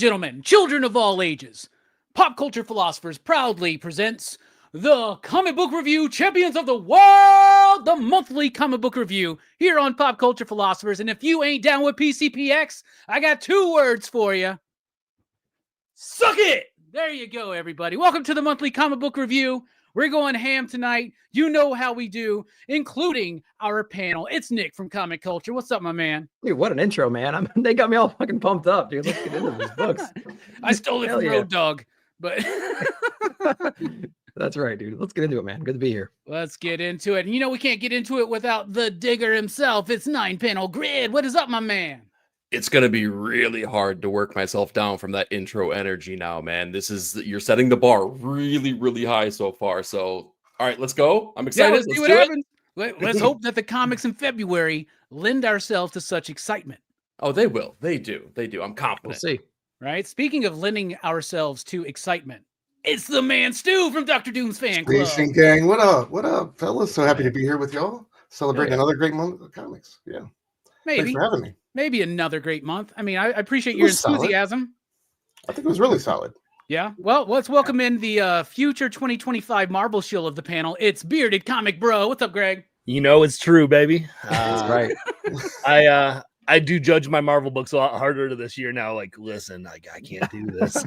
gentlemen, children of all ages, Pop Culture Philosophers proudly presents the Comic Book Review Champions of the World, the monthly comic book review here on Pop Culture Philosophers. And if you ain't down with PCPX, I got 2 words for you. Suck it! There you go, everybody. Welcome to the monthly comic book review. We're going ham tonight. You know how we do, including our panel. It's Nick from Comic Culture. What's up, my man? Dude, what an intro, man. They got me all fucking pumped up, dude. Let's get into these books. I stole it from Road Dogg, but... That's right, dude. Let's get into it, man. Good to be here. Let's get into it. And you know we can't get into it without the digger himself. It's 9-panel grid. What is up, my man? It's going to be really hard to work myself down from that intro energy now, man. You're setting the bar really, really high so far. So, all right, let's go. I'm excited. Yeah, let's see what happens. Let's hope that the comics in February lend ourselves to such excitement. Oh, they will. They do. I'm confident. We'll see. Right? Speaking of lending ourselves to excitement, it's the man Stu from Dr. Doom's Fan Club. Station gang, what up, fellas? So happy to be here with y'all, celebrating another great month of comics. Yeah, maybe thanks for having me. Maybe another great month. I mean, I appreciate your enthusiasm. Solid. I think it was really solid. Yeah. Well, let's welcome in the future 2025 Marvel shill of the panel. It's Bearded Comic Bro. What's up, Greg? You know it's true, baby. That's right. I do judge my Marvel books a lot harder this year now. Like, listen, I can't do this.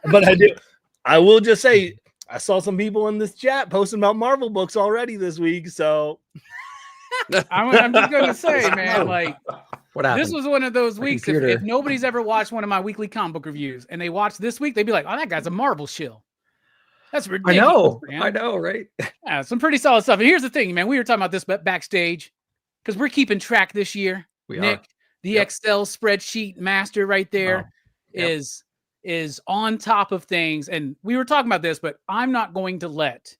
But I do. I will just say, I saw some people in this chat posting about Marvel books already this week. So I'm just going to say, man, like, what happened? This was one of those weeks. If nobody's ever watched one of my weekly comic book reviews and they watch this week, they'd be like, oh, that guy's a Marvel shill. That's ridiculous. I know, right? Yeah, some pretty solid stuff. And here's the thing, man. We were talking about this backstage because we're keeping track this year. Nick, the Excel spreadsheet master right there is on top of things. And we were talking about this, but I'm not going to let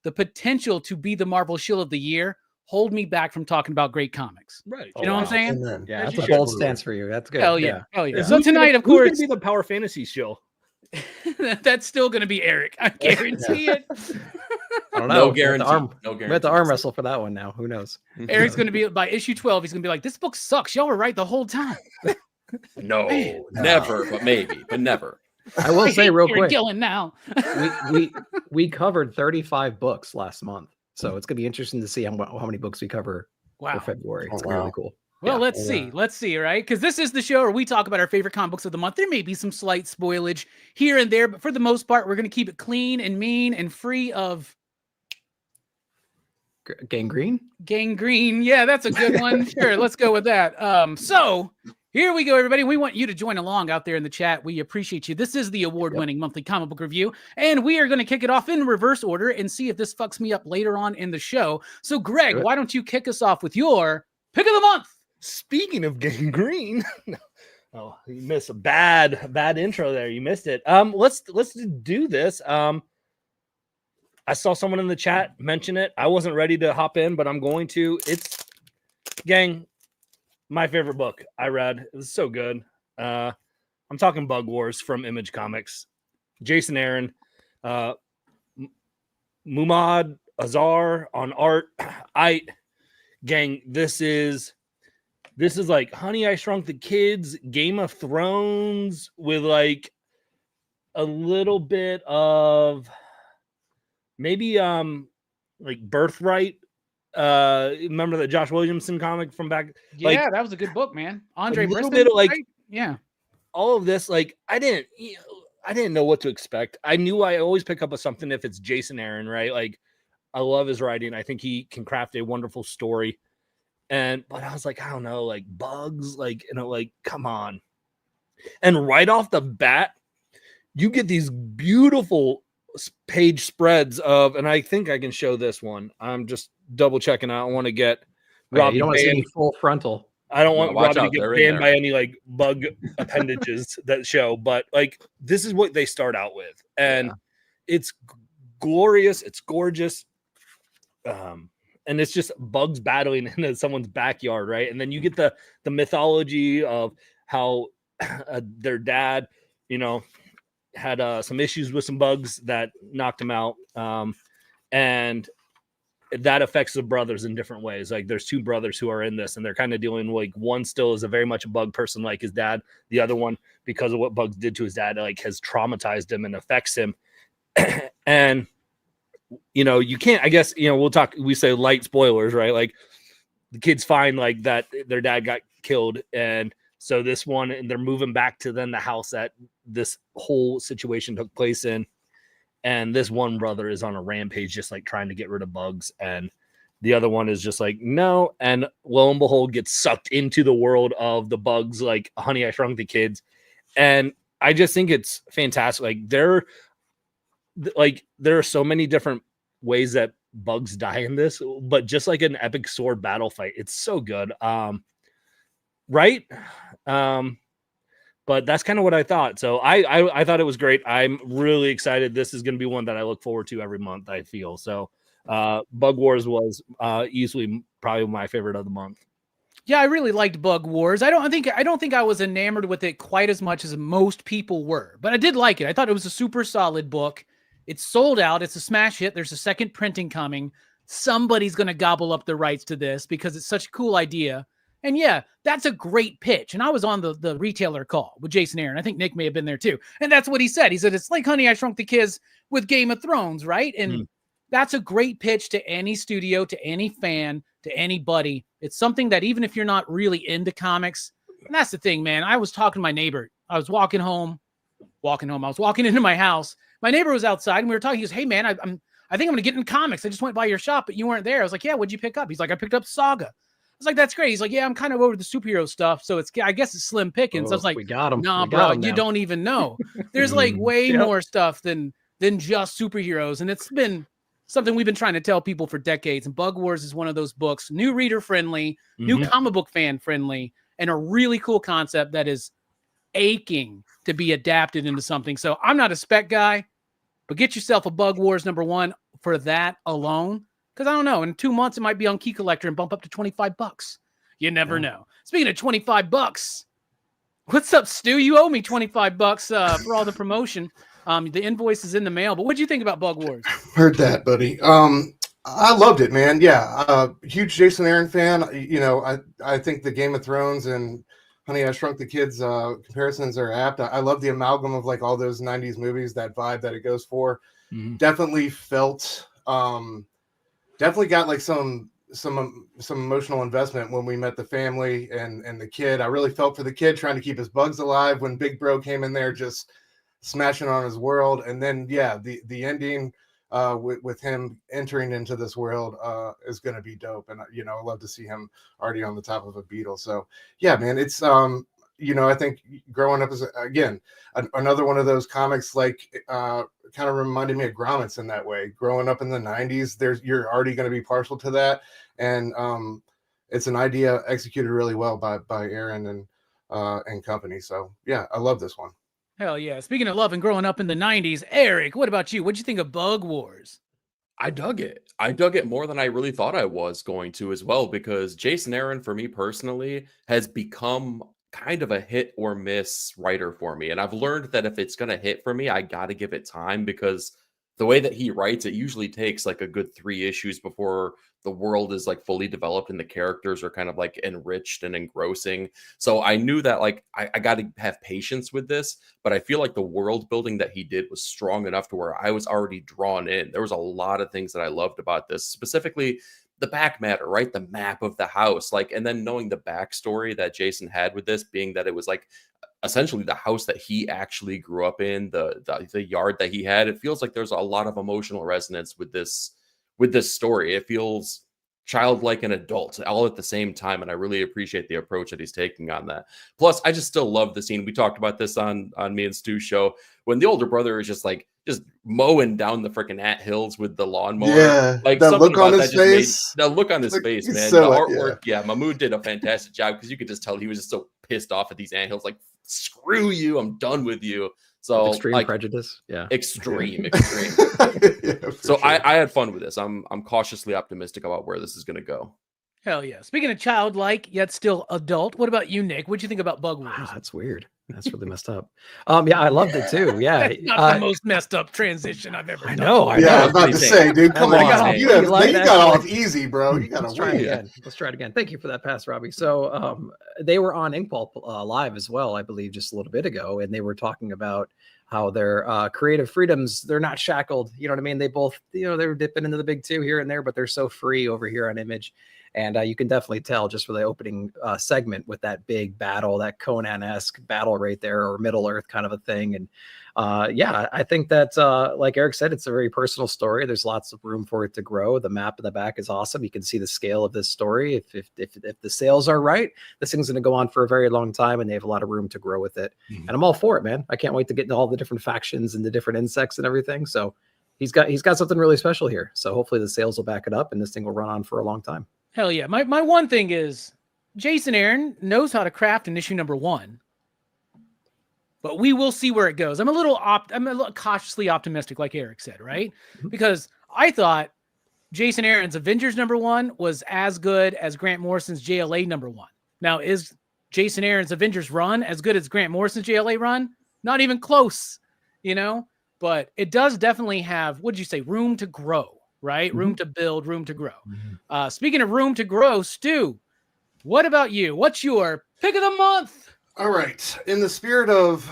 the potential to be the Marvel shill of the year hold me back from talking about great comics. Right. You know what I'm saying? Amen. Yeah, that's a bold stance for you. That's good. Hell yeah. Hell yeah. So tonight, of course, who's gonna be the Power Fantasy show. That's still going to be Eric. I guarantee it. I don't know. No guarantee. We have to arm wrestle for that one now. Who knows? Eric's going to be, by issue 12, he's going to be like, this book sucks. Y'all were right the whole time. No, never, but maybe, but never. I will say real quick. Gillen now. we covered 35 books last month. So it's going to be interesting to see how many books we cover for February. It's really cool. Well, let's see, right? Because this is the show where we talk about our favorite comic books of the month. There may be some slight spoilage here and there, but for the most part, we're going to keep it clean and mean and free of... Gangrene? Gangrene. Yeah, that's a good one. Sure, let's go with that. So here we go, everybody. We want you to join along out there in the chat. We appreciate you. This is the award-winning monthly comic book review, and we are going to kick it off in reverse order and see if this fucks me up later on in the show. So, Greg, why don't you kick us off with your pick of the month? Speaking of gangrene, oh, you missed a bad intro there. You missed it. Let's do this. I saw someone in the chat mention it. I wasn't ready to hop in, but I'm going to. It's my favorite book I read. It was so good. I'm talking Bug Wars from Image Comics. Jason Aaron, Mumad Azar on art. This is like Honey, I Shrunk the Kids, Game of Thrones with like a little bit of maybe like Birthright. Remember the Josh Williamson comic from back? Yeah, like, that was a good book, man. Andre a little Briston, bit of like, right? Yeah. All of this, like I didn't know what to expect. I knew I always pick up with something if it's Jason Aaron, right? Like I love his writing. I think he can craft a wonderful story. But I was like, I don't know, like bugs, like, like, come on. And right off the bat, you get these beautiful page spreads of, and I think I can show this one. I'm just double checking. I don't want to get Robbie. You don't want to see any full frontal. I don't want Robbie to get banned by any like bug appendages that show, but like this is what they start out with. And it's glorious, it's gorgeous. And it's just bugs battling in someone's backyard, right? And then you get the mythology of how their dad, had some issues with some bugs that knocked him out. And that affects the brothers in different ways. Like there's two brothers who are in this, and they're kind of dealing like one still is a very much a Bug person like his dad. The other one, because of what Bugs did to his dad, like has traumatized him and affects him. And you can't, I guess, we say light spoilers, right? Like the kids find like that their dad got killed. And so this one, and they're moving back to then the house that this whole situation took place in. And this one brother is on a rampage, just like trying to get rid of Bugs. And the other one is just like, no. And lo and behold, gets sucked into the world of the Bugs, like Honey, I Shrunk the Kids. And I just think it's fantastic. Like there are so many different ways that Bugs die in this, but just like an epic sword battle fight, it's so good. Right. But that's kind of what I thought. So I thought it was great. I'm really excited. This is going to be one that I look forward to every month, I feel. So Bug Wars was easily probably my favorite of the month. Yeah, I really liked Bug Wars. I don't think I was enamored with it quite as much as most people were, but I did like it. I thought it was a super solid book. It's sold out. It's a smash hit. There's a second printing coming. Somebody's going to gobble up the rights to this because it's such a cool idea. And yeah, that's a great pitch. And I was on the retailer call with Jason Aaron. I think Nick may have been there too. And that's what he said. He said, it's like Honey, I Shrunk the Kids with Game of Thrones, right? And that's a great pitch to any studio, to any fan, to anybody. It's something that even if you're not really into comics, and that's the thing, man. I was talking to my neighbor. I was walking home. I was walking into my house. My neighbor was outside and we were talking. He goes, hey man, I think I'm going to get in comics. I just went by your shop, but you weren't there. I was like, yeah, what'd you pick up? He's like, I picked up Saga. I was like, that's great. He's like, yeah, I'm kind of over the superhero stuff. So I guess it's slim pickings. I was like, we got him. Nah, bro, you don't even know. There's like way more stuff than just superheroes. And it's been something we've been trying to tell people for decades. And Bug Wars is one of those books, new reader friendly, new comic book fan friendly, and a really cool concept that is aching to be adapted into something. So I'm not a spec guy, but get yourself a Bug Wars #1 for that alone. Because I don't know, in 2 months, it might be on Key Collector and bump up to $25. You never know. Speaking of $25, what's up, Stu? You owe me $25 for all the promotion. The invoice is in the mail. But what do you think about Bug Wars? Heard that, buddy. I loved it, man. Yeah, huge Jason Aaron fan. I think the Game of Thrones and Honey, I Shrunk the Kids comparisons are apt. I love the amalgam of like all those 90s movies, that vibe that it goes for. Definitely felt... definitely got like some emotional investment when we met the family and the kid. I really felt for the kid trying to keep his Bugs alive when Big Bro came in there just smashing on his world. And then the ending with him entering into this world is going to be dope. And I love to see him already on the top of a beetle. So yeah, man, it's I think growing up as another one of those comics, like kind of reminded me of Grommets in that way. Growing up in the 90s, you're already going to be partial to that, and it's an idea executed really well by Aaron and company. So yeah, I love this one. Hell yeah! Speaking of love and growing up in the 90s, Eric, what about you? What'd you think of Bug Wars? I dug it. I dug it more than I really thought I was going to as well, because Jason Aaron, for me personally, has become kind of a hit or miss writer for me. And I've learned that if it's going to hit for me, I got to give it time, because the way that he writes, it usually takes like a good 3 issues before the world is like fully developed and the characters are kind of like enriched and engrossing. So I knew that like I got to have patience with this, but I feel like the world building that he did was strong enough to where I was already drawn in. There was a lot of things that I loved about this, specifically the back matter, right? The map of the house, like, and then knowing the backstory that Jason had with this, being that it was like essentially the house that he actually grew up in, the yard that he had. It feels like there's a lot of emotional resonance with this story. It feels childlike and adult all at the same time, and I really appreciate the approach that he's taking on that. Plus, I just still love the scene. We talked about this on me and Stu's show, when the older brother is just mowing down the freaking anthills with the lawnmower. Yeah, like that something look on about his that just face. made, that look on his face, man. So, the artwork, Mahmood did a fantastic job, because you could just tell he was just so pissed off at these anthills. Like, screw you, I'm done with you. So extreme prejudice, extreme. Yeah, so sure. I had fun with this. I'm cautiously optimistic about where this is going to go. Hell yeah! Speaking of childlike yet still adult, what about you, Nick? What'd you think about Bug Wars? Wow, that's weird. That's really messed up. Yeah, I loved it too. Yeah, That's not the most messed up transition I've ever done. I Yeah, know. I'm about to say, dude, come I on. got You off- got off easy, bro. You got Let's to try it wait. again. Let's try it again. Thank you for that pass, Robbie. So they were on Inkball Live as well, I believe, just a little bit ago, and they were talking about how their creative freedoms, they're not shackled. You know what I mean? They both, they were dipping into the big two here and there, but they're so free over here on Image. And you can definitely tell just for the opening segment with that big battle, that Conan-esque battle right there, or Middle Earth kind of a thing. And yeah, I think that, like Eric said, it's a very personal story. There's lots of room for it to grow. The map in the back is awesome. You can see the scale of this story. If the sales are right, this thing's going to go on for a very long time, and they have a lot of room to grow with it. And I'm all for it, man. I can't wait to get into all the different factions and the different insects and everything. So he's got something really special here. So hopefully the sales will back it up, and this thing will run on for a long time. Hell yeah. My one thing is Jason Aaron knows how to craft an issue number 1, but we will see where it goes. I'm a little cautiously optimistic, like Eric said, right? Because I thought Jason Aaron's Avengers number 1 was as good as Grant Morrison's JLA number 1. Now, is Jason Aaron's Avengers run as good as Grant Morrison's JLA run? Not even close, but it does definitely have, what did you say, room to grow. Right? Room to build, room to grow. Speaking of room to grow, Stu, what about you? What's your pick of the month? All right. In the spirit of,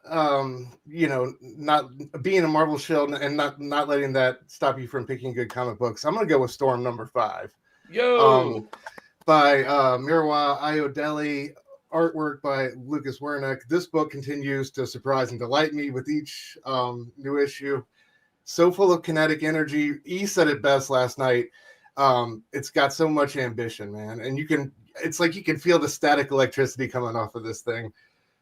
not being a Marvel shield and not letting that stop you from picking good comic books, I'm going to go with Storm number 5. By Mirwa Ayodele, artwork by Lucas Wernick. This book continues to surprise and delight me with each new issue. So full of kinetic energy. E said it best last night. It's got so much ambition, man. And it's like you can feel the static electricity coming off of this thing.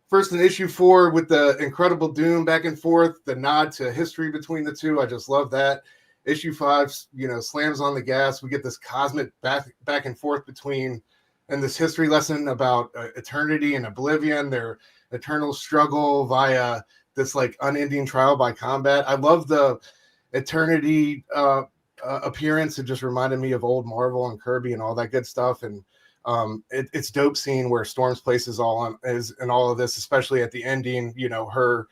First in issue 4 with the incredible Doom back and forth, the nod to history between the two. I just love that. Issue 5, slams on the gas. We get this cosmic back and forth between, and this history lesson about eternity and oblivion, their eternal struggle via this like unending trial by combat. I love the eternity appearance. It just reminded me of old Marvel and Kirby and all that good stuff. And it's dope seeing where Storm's place is all of this, especially at the ending, her,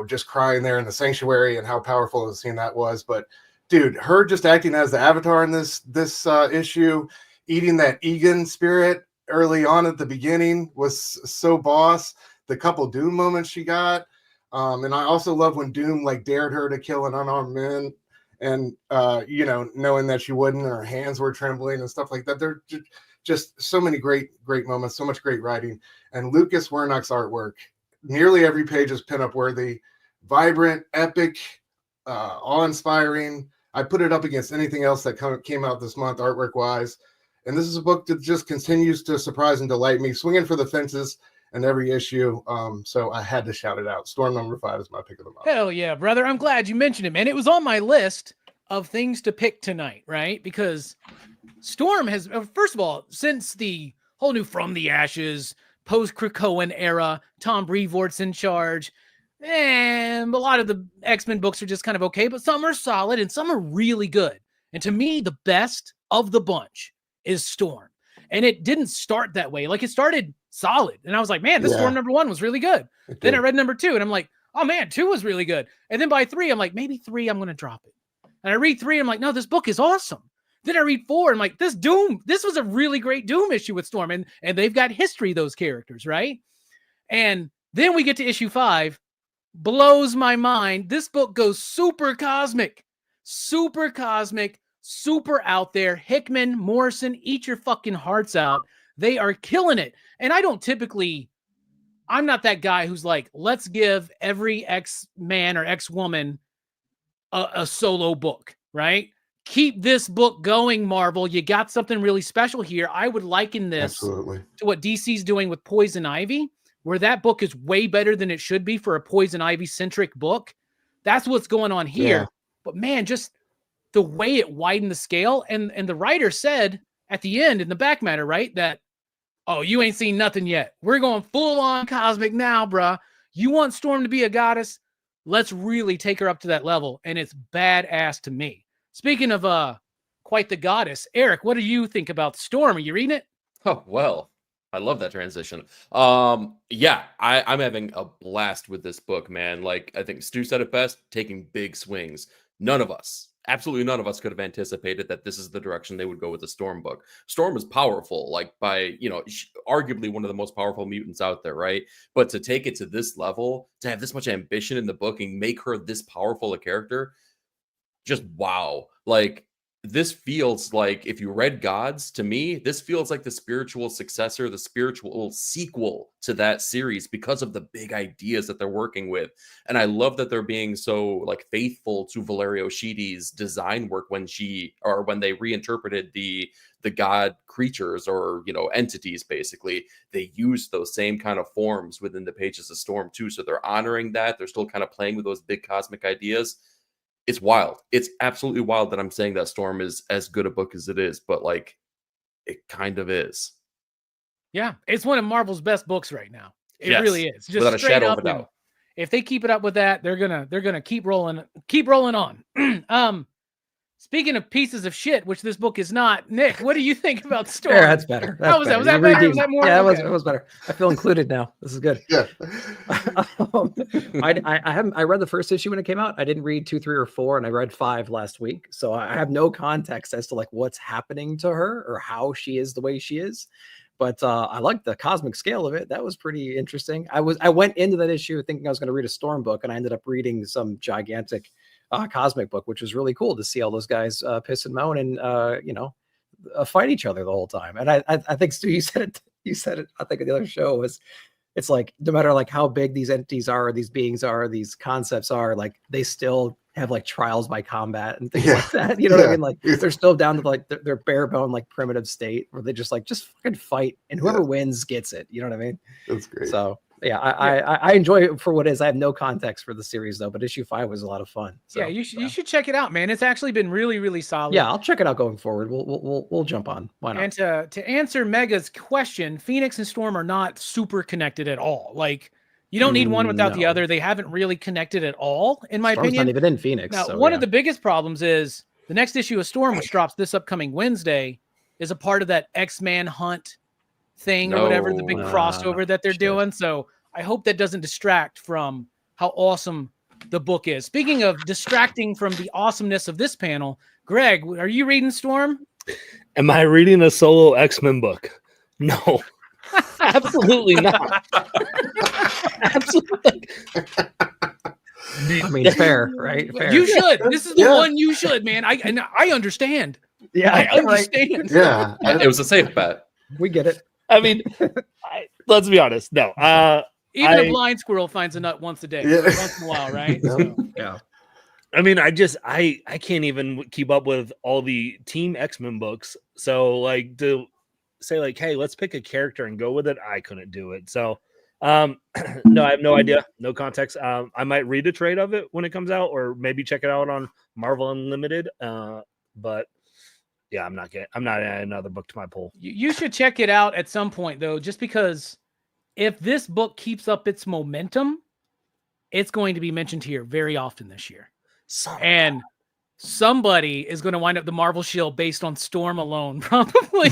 just crying there in the sanctuary and how powerful the scene that was. But dude, her just acting as the Avatar in this issue, eating that Egan spirit early on at the beginning was so boss. The couple Doom moments she got. And I also love when Doom dared her to kill an unarmed man and, knowing that she wouldn't, her hands were trembling and stuff like that. They're just so many great moments, so much great writing. And Lucas Wernick's artwork, nearly every page is pinup worthy, vibrant, epic, awe-inspiring. I put it up against anything else that came out this month artwork wise. And this is a book that just continues to surprise and delight me, swinging for the fences in every issue. So I had to shout it out. Storm number 5 is my pick of the month. Hell yeah, brother. I'm glad you mentioned it, man. It was on my list of things to pick tonight, right? Because Storm has, first of all, since the whole new From the Ashes, post-Krakoan era, Tom Brevoort's in charge, and a lot of the X-Men books are just kind of okay, but some are solid and some are really good. And to me, the best of the bunch is Storm. And it didn't start that way. It started solid. And I was like, man, this Storm number 1 was really good. Then I read number 2 and I'm like, oh man, 2 was really good. And then by 3, I'm like, maybe 3, I'm going to drop it. And I read 3, I'm like, no, this book is awesome. Then I read 4, and I'm like, this was a really great Doom issue with Storm. And they've got history, those characters, right? And then we get to issue 5, blows my mind. This book goes super cosmic, super out there. Hickman, Morrison, eat your fucking hearts out. They are killing it. And I'm not that guy who's like, let's give every X-Man or X-Woman a solo book, right? Keep this book going, Marvel. You got something really special here. I would liken this to what DC's doing with Poison Ivy, where that book is way better than it should be for a Poison Ivy-centric book. That's what's going on here. Yeah. But man, just the way it widened the scale. And the writer said at the end in the back matter, right, that, oh, you ain't seen nothing yet. We're going full on cosmic now, bruh. You want Storm to be a goddess? Let's really take her up to that level. And it's badass to me. Speaking of quite the goddess, Eric, what do you think about Storm? Are you reading it? Oh, well, I love that transition. Yeah, I'm having a blast with this book, man. Like, I think Stu said it best, taking big swings. None of us, absolutely none of us could have anticipated that this is the direction they would go with the Storm book. Storm is powerful, like by, arguably one of the most powerful mutants out there, right? But to take it to this level, to have this much ambition in the book and make her this powerful a character, just wow. Like, this feels like, if you read Gods, to me, this feels like the spiritual successor, the spiritual sequel to that series because of the big ideas that they're working with. And I love that they're being so like faithful to Valerio Schiti's design work when they reinterpreted the god creatures or entities. Basically, they use those same kind of forms within the pages of Storm too. So they're honoring that. They're still kind of playing with those big cosmic ideas. It's wild. It's absolutely wild that I'm saying that Storm is as good a book as it is, but like, it kind of is. Yeah, it's one of Marvel's best books right now. It Yes, really is. Just without a straight shadow up. of a doubt. If they keep it up with that, they're gonna keep rolling on. Speaking of pieces of shit, which this book is not, Nick, what do you think about Storm? Yeah, that's better. How was that? Was that better? Was that more? Yeah, Okay. it was better. I feel included now. This is good. Yeah. I read the first issue when it came out. I didn't read 2, 3, or 4, and I read 5 last week. So I have no context as to like what's happening to her or how she is the way she is. But I like the cosmic scale of it. That was pretty interesting. I went into that issue thinking I was going to read a Storm book, and I ended up reading some gigantic cosmic book, which was really cool to see all those guys piss and moan and fight each other the whole time. And I think Stu, you said it. I think in the other show was, it's like no matter like how big these entities are, these beings are, these concepts are, like they still have like trials by combat and things like that. You know what I mean? Like they're still down to like their bare bone, like primitive state where they just fucking fight, and whoever wins gets it. You know what I mean? That's great. So yeah, I enjoy it for what it is. I have no context for the series though, but issue 5 was a lot of fun. So, yeah, you should check it out, man. It's actually been really, really solid. Yeah, I'll check it out going forward. We'll jump on. Why not? And to answer Mega's question, Phoenix and Storm are not super connected at all. Like, you don't need one without the other. They haven't really connected at all, in my Storm's opinion. not even in Phoenix. Now, So, one of the biggest problems is the next issue of Storm, which drops this upcoming Wednesday, is a part of that X-Man Hunt thing or whatever, the big crossover that they're doing. So I hope that doesn't distract from how awesome the book is. Speaking of distracting from the awesomeness of this panel, Greg, are you reading Storm? Am I reading a solo X-Men book? No, absolutely not. Absolutely. I mean, fair, right? Fair. You should. This is the one you should, man. I understand. Yeah, I understand. Yeah. It was a safe bet. We get it. I mean, let's be honest. No, Even a blind squirrel finds a nut once a day, once in a while, right? So. Yeah. I mean, I can't even keep up with all the Team X-Men books. So like to say like, hey, let's pick a character and go with it, I couldn't do it. So no, I have no idea, no context. I might read a trade of it when it comes out, or maybe check it out on Marvel Unlimited. But yeah, I'm not adding another book to my pool. You should check it out at some point though, just because if this book keeps up its momentum, it's going to be mentioned here very often this year. And somebody is going to wind up the Marvel Shield based on Storm alone, probably.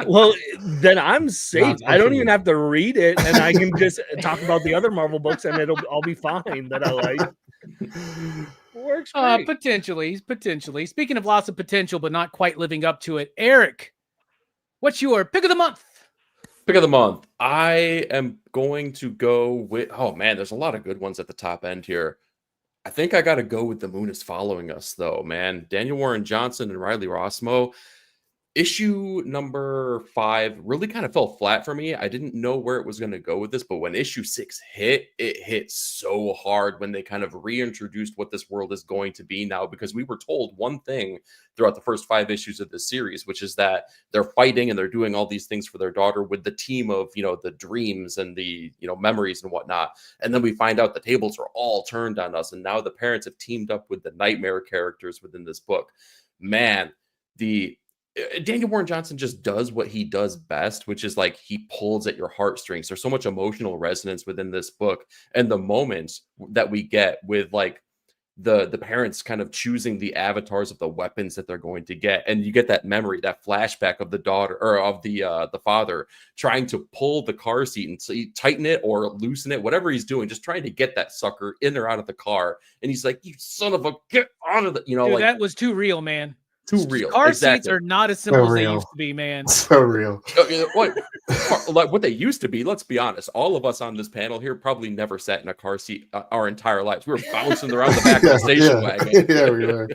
Well, then I'm safe. I don't even have to read it, and I can just talk about the other Marvel books, and I'll be fine that I like. Works great. Potentially. Speaking of lots of potential, but not quite living up to it, Eric, what's your pick of the month? Pick of the month. I am going to go with, oh man, there's a lot of good ones at the top end here. I think I got to go with The Moon Is Following Us, though, man. Daniel Warren Johnson and Riley Rossmo. Issue number 5 really kind of fell flat for me. I didn't know where it was going to go with this, but when issue 6 hit, it hit so hard when they kind of reintroduced what this world is going to be now, because we were told one thing throughout the first 5 issues of this series, which is that they're fighting and they're doing all these things for their daughter with the team of, the dreams and the, memories and whatnot. And then we find out the tables are all turned on us. And now the parents have teamed up with the nightmare characters within this book. Man, Daniel Warren Johnson just does what he does best, which is like he pulls at your heartstrings. There's so much emotional resonance within this book, and the moments that we get with like the parents kind of choosing the avatars of the weapons that they're going to get, and you get that memory, that flashback of the daughter or of the father trying to pull the car seat and so you tighten it or loosen it, whatever he's doing, just trying to get that sucker in or out of the car. And he's like, "You son of a, get out of the," Dude, like that was too real, man. too real. Car Exactly. seats are not as simple So as they real. used to be, man. So real. Like what they used to be. Let's be honest. All of us on this panel here probably never sat in a car seat our entire lives. We were bouncing around the back of the station wagon. Yeah, we were.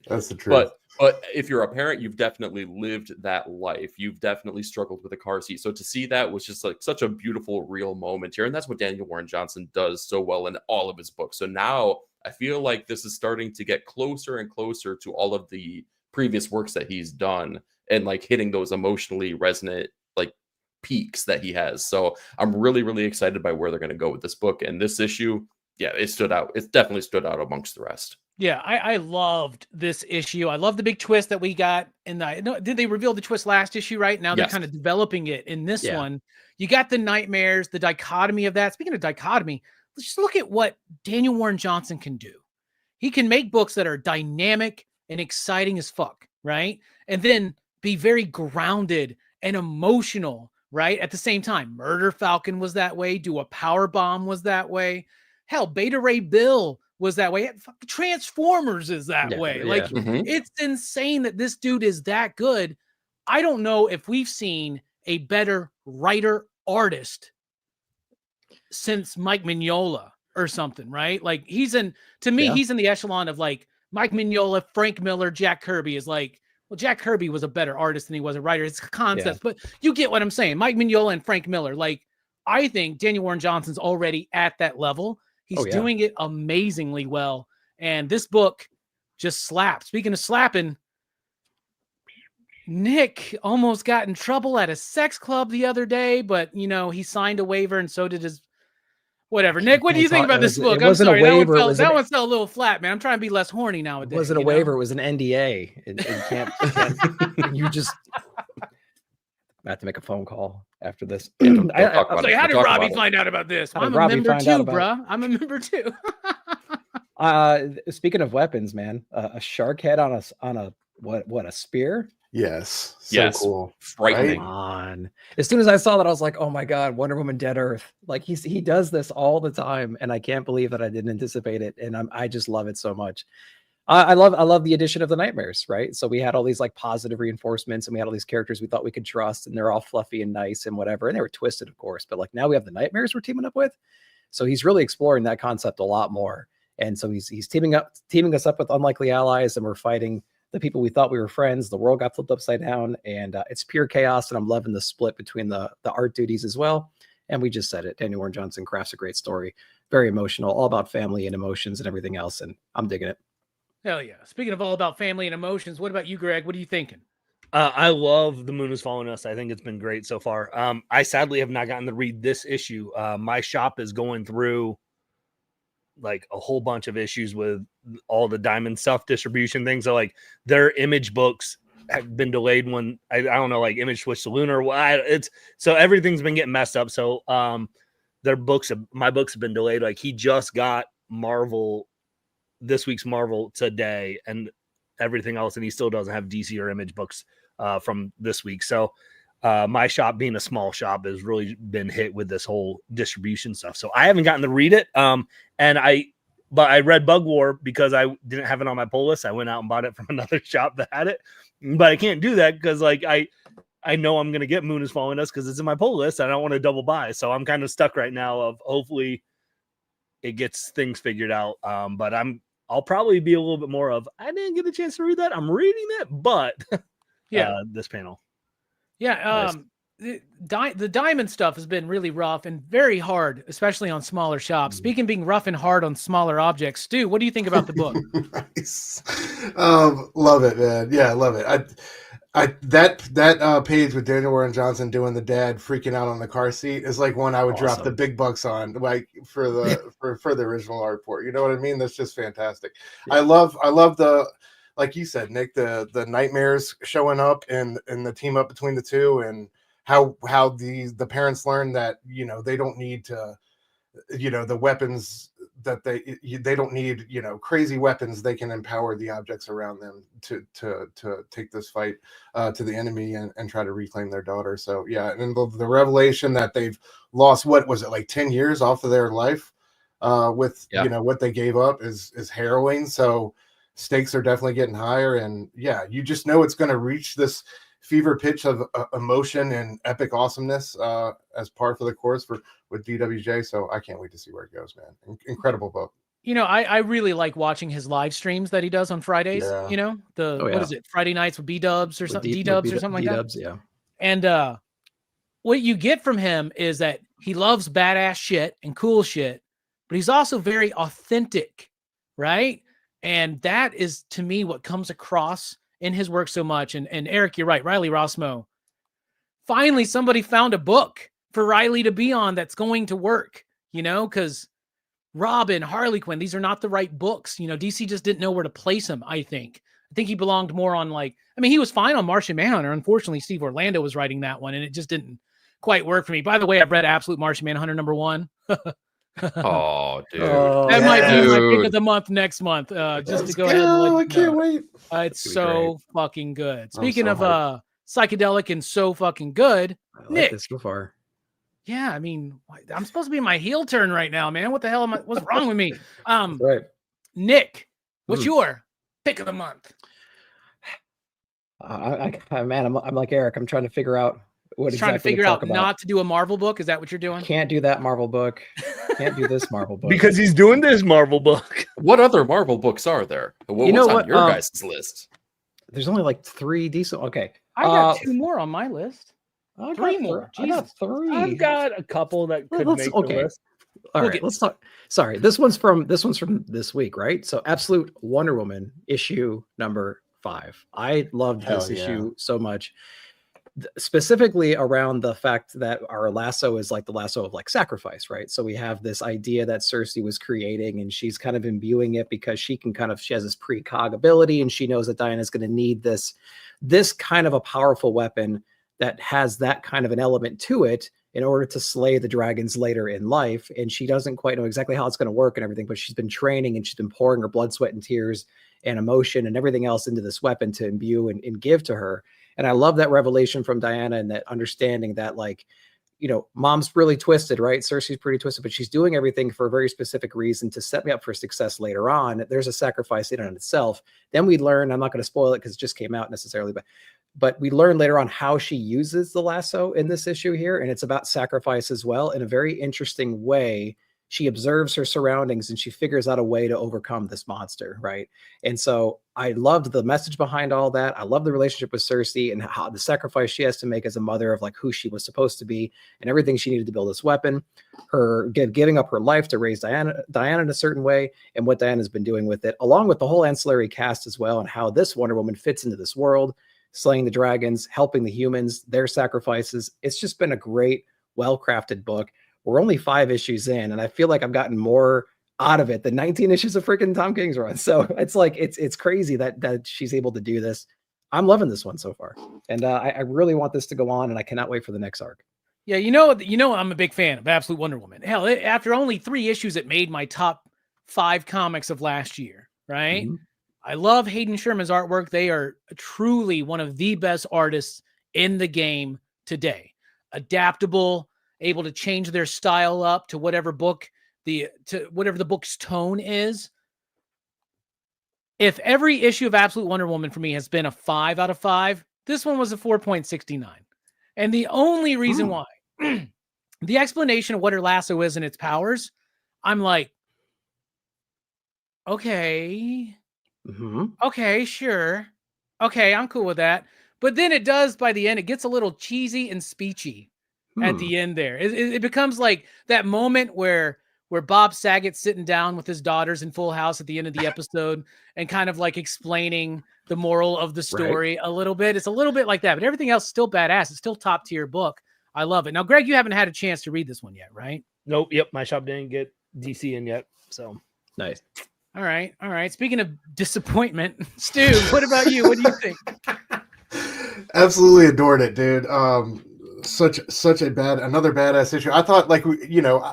That's the truth. But if you're a parent, you've definitely lived that life. You've definitely struggled with a car seat. So to see that was just like such a beautiful, real moment here. And that's what Daniel Warren Johnson does so well in all of his books. So now I feel like this is starting to get closer and closer to all of the previous works that he's done and like hitting those emotionally resonant like peaks that he has. So I'm really, really excited by where they're going to go with this book. And this issue, yeah, it stood out. It definitely stood out amongst the rest. Yeah, I loved this issue. I love the big twist that we got in did they reveal the twist last issue, right? Now they're Yes. kind of developing it in this Yeah. one. You got the nightmares, the dichotomy of that. Speaking of dichotomy, let's just look at what Daniel Warren Johnson can do. He can make books that are dynamic and exciting as fuck, right? And then be very grounded and emotional, right? At the same time, Murder Falcon was that way. Do a Power Bomb was that way. Hell, Beta Ray Bill was that way. Transformers is that way. Yeah. Like, Mhm. it's insane that this dude is that good. I don't know if we've seen a better writer artist since Mike Mignola or something, right? Like, to me, Yeah. he's in the echelon of like Mike Mignola, Frank Miller, Jack Kirby is like, well, Jack Kirby was a better artist than he was a writer. It's concepts, but you get what I'm saying. Mike Mignola and Frank Miller. Like, I think Daniel Warren Johnson's already at that level. He's doing it amazingly well. And this book just slapped. Speaking of slapping, Nick almost got in trouble at a sex club the other day, but he signed a waiver and so did his whatever. Nick, what do you think about this book? I'm sorry. That one fell a little flat, man. I'm trying to be less horny nowadays. It wasn't a waiver, it was an NDA. And you can't you just I have to make a phone call after this. How did Robbie find out about this? I'm a member too, bruh. I'm a member too. Speaking of weapons, man, a shark head on a what a spear? Yes. Yes. Cool. Frightening. Come on. As soon as I saw that, I was like, oh my God, Wonder Woman Dead Earth. Like he does this all the time. And I can't believe that I didn't anticipate it. And I just love it so much. I love the addition of the nightmares, right? So we had all these like positive reinforcements and we had all these characters we thought we could trust and they're all fluffy and nice and whatever. And they were twisted, of course, but like now we have the nightmares we're teaming up with. So he's really exploring that concept a lot more. And so he's teaming us up with unlikely allies and we're fighting the people we thought we were friends. The world got flipped upside down and it's pure chaos. And I'm loving the split between the art duties as well. And we just said it. Daniel Warren Johnson crafts a great story, very emotional, all about family and emotions and everything else. And I'm digging it. Hell yeah. Speaking of all about family and emotions, what about you, Greg? What are you thinking? I love The Moon Is Following Us. I think it's been great so far. I sadly have not gotten to read this issue. My shop is going through like a whole bunch of issues with all the Diamond Stuff distribution things. So like their Image books have been delayed when I don't know, like Image switched to Lunar. So everything's been getting messed up. So my books have been delayed. Like he just got this week's Marvel today and everything else, and he still doesn't have DC or Image books from this week. So my shop, being a small shop, has really been hit with this whole distribution stuff. So I haven't gotten to read it. But I read Bug War because I didn't have it on my pull list. I went out and bought it from another shop that had it, but I can't do that because like I know I'm going to get Moon Is Following Us because it's in my pull list. I don't want to double buy. So I'm kind of stuck right now of hopefully it gets things figured out. But I'll probably be a little bit more of, I didn't get a chance to read that. I'm reading it, but this panel. Yeah. The Diamond stuff has been really rough and very hard, especially on smaller shops. Speaking of being rough and hard on smaller objects, Stu, what do you think about the book? Nice. Love it, man. Yeah, love it. That page with Daniel Warren Johnson doing the dad freaking out on the car seat is like one I would drop the big bucks on, like for the original art port. You know what I mean? That's just fantastic. Yeah. I love the, like you said, Nick, the nightmares showing up and the team up between the two, and how the parents learn that they don't need to, the weapons that they don't need, you know, crazy weapons. They can empower the objects around them to take this fight to the enemy and try to reclaim their daughter. So yeah, and the revelation that they've lost, what was it, like 10 years off of their life with you know what they gave up is harrowing. So stakes are definitely getting higher, and yeah, you just know it's going to reach this fever pitch of emotion and epic awesomeness as par for the course with DWJ. So I can't wait to see where it goes, man. Incredible book. You know, I really like watching his live streams that he does on Fridays. Yeah. You know, what is it, Friday nights with B-dubs or something, D-dubs or something like that. Yeah. And what you get from him is that he loves badass shit and cool shit, but he's also very authentic, right? And that is, to me, what comes across in his work so much. And Eric, you're right. Riley Rossmo. Finally, somebody found a book for Riley to be on that's going to work, you know, because Robin, Harley Quinn, these are not the right books. You know, DC just didn't know where to place him, I think. I think he belonged more on, like, I mean, he was fine on Martian Manhunter. Unfortunately, Steve Orlando was writing that one, and it just didn't quite work for me. By the way, I've read Absolute Martian Manhunter #1. Oh, dude. That might be my pick of the month next month. Just to go ahead and let you I can't know. wait. It's so fucking good. Speaking so of psychedelic and so fucking good, I like Nick. this so far. Yeah, I mean, I'm supposed to be in my heel turn right now, man. What the hell what's wrong with me? Right. Nick, what's your pick of the month? Man, I'm like Eric. I'm trying to figure out what Trying to exactly figure to out talk about. not to do a Marvel book. Is that what you're doing? Can't do that Marvel book. Can't do this Marvel book. Because he's doing this Marvel book. What other Marvel books are there? What's know on what, your guys' list? There's only like 3 decent. Okay. I got 2 more on my list. I 3 got more. I got Jesus. 3. I've got a couple that could Let's- make okay. the list. All We'll right, get let's talk. Sorry, this one's from this week, right? So, Absolute Wonder Woman issue number 5. I loved this Hell yeah. issue so much, specifically around the fact that our lasso is like the lasso of like sacrifice, right? So we have this idea that Cersei was creating, and she's kind of imbuing it because she has this precog ability, and she knows that Diana's going to need this kind of a powerful weapon that has that kind of an element to it in order to slay the dragons later in life. And she doesn't quite know exactly how it's going to work and everything, but she's been training, and she's been pouring her blood, sweat, and tears and emotion and everything else into this weapon to imbue and give to her. And I love that revelation from Diana, and that understanding that, like, you know, mom's really twisted, right? Cersei's pretty twisted, but she's doing everything for a very specific reason to set me up for success later on. There's a sacrifice in and of itself. Then we learn, I'm not going to spoil it because it just came out necessarily, but we learn later on how she uses the lasso in this issue here. And it's about sacrifice as well, in a very interesting way. She observes her surroundings and she figures out a way to overcome this monster, right? And so I loved the message behind all that. I love the relationship with Cersei and how the sacrifice she has to make as a mother of like who she was supposed to be and everything she needed to build this weapon. Her giving up her life to raise Diana in a certain way, and what Diana's been doing with it, along with the whole ancillary cast as well, and how this Wonder Woman fits into this world, slaying the dragons, helping the humans, their sacrifices. It's just been a great, well-crafted book. We're only 5 issues in, and I feel like I've gotten more out of it than 19 issues of freaking Tom King's run. So it's like, it's crazy that she's able to do this. I'm loving this one so far. And I really want this to go on, and I cannot wait for the next arc. Yeah, you know, I'm a big fan of Absolute Wonder Woman. Hell, after only 3 issues, it made my top 5 comics of last year, right? Mm-hmm. I love Hayden Sherman's artwork. They are truly one of the best artists in the game today. Adaptable, able to change their style up to whatever whatever the book's tone is. If every issue of Absolute Wonder Woman for me has been a 5 out of 5, this one was a 4.69. And the only reason why, the explanation of what her lasso is and its powers, I'm like, okay, okay, sure. Okay, I'm cool with that. But then it does, by the end, it gets a little cheesy and speechy at the end there. It becomes like that moment where Bob Saget's sitting down with his daughters in Full House at the end of the episode and kind of like explaining the moral of the story a little bit. It's a little bit like that, but everything else is still badass. It's still top tier book. I love it. Now, Greg, you haven't had a chance to read this one yet, right? Nope. Yep. My shop didn't get DC in yet. So Nice. All right. All right. Speaking of disappointment, Stu, what about you? What do you think? Absolutely adored it, dude. Such another badass issue. I thought, like, you know,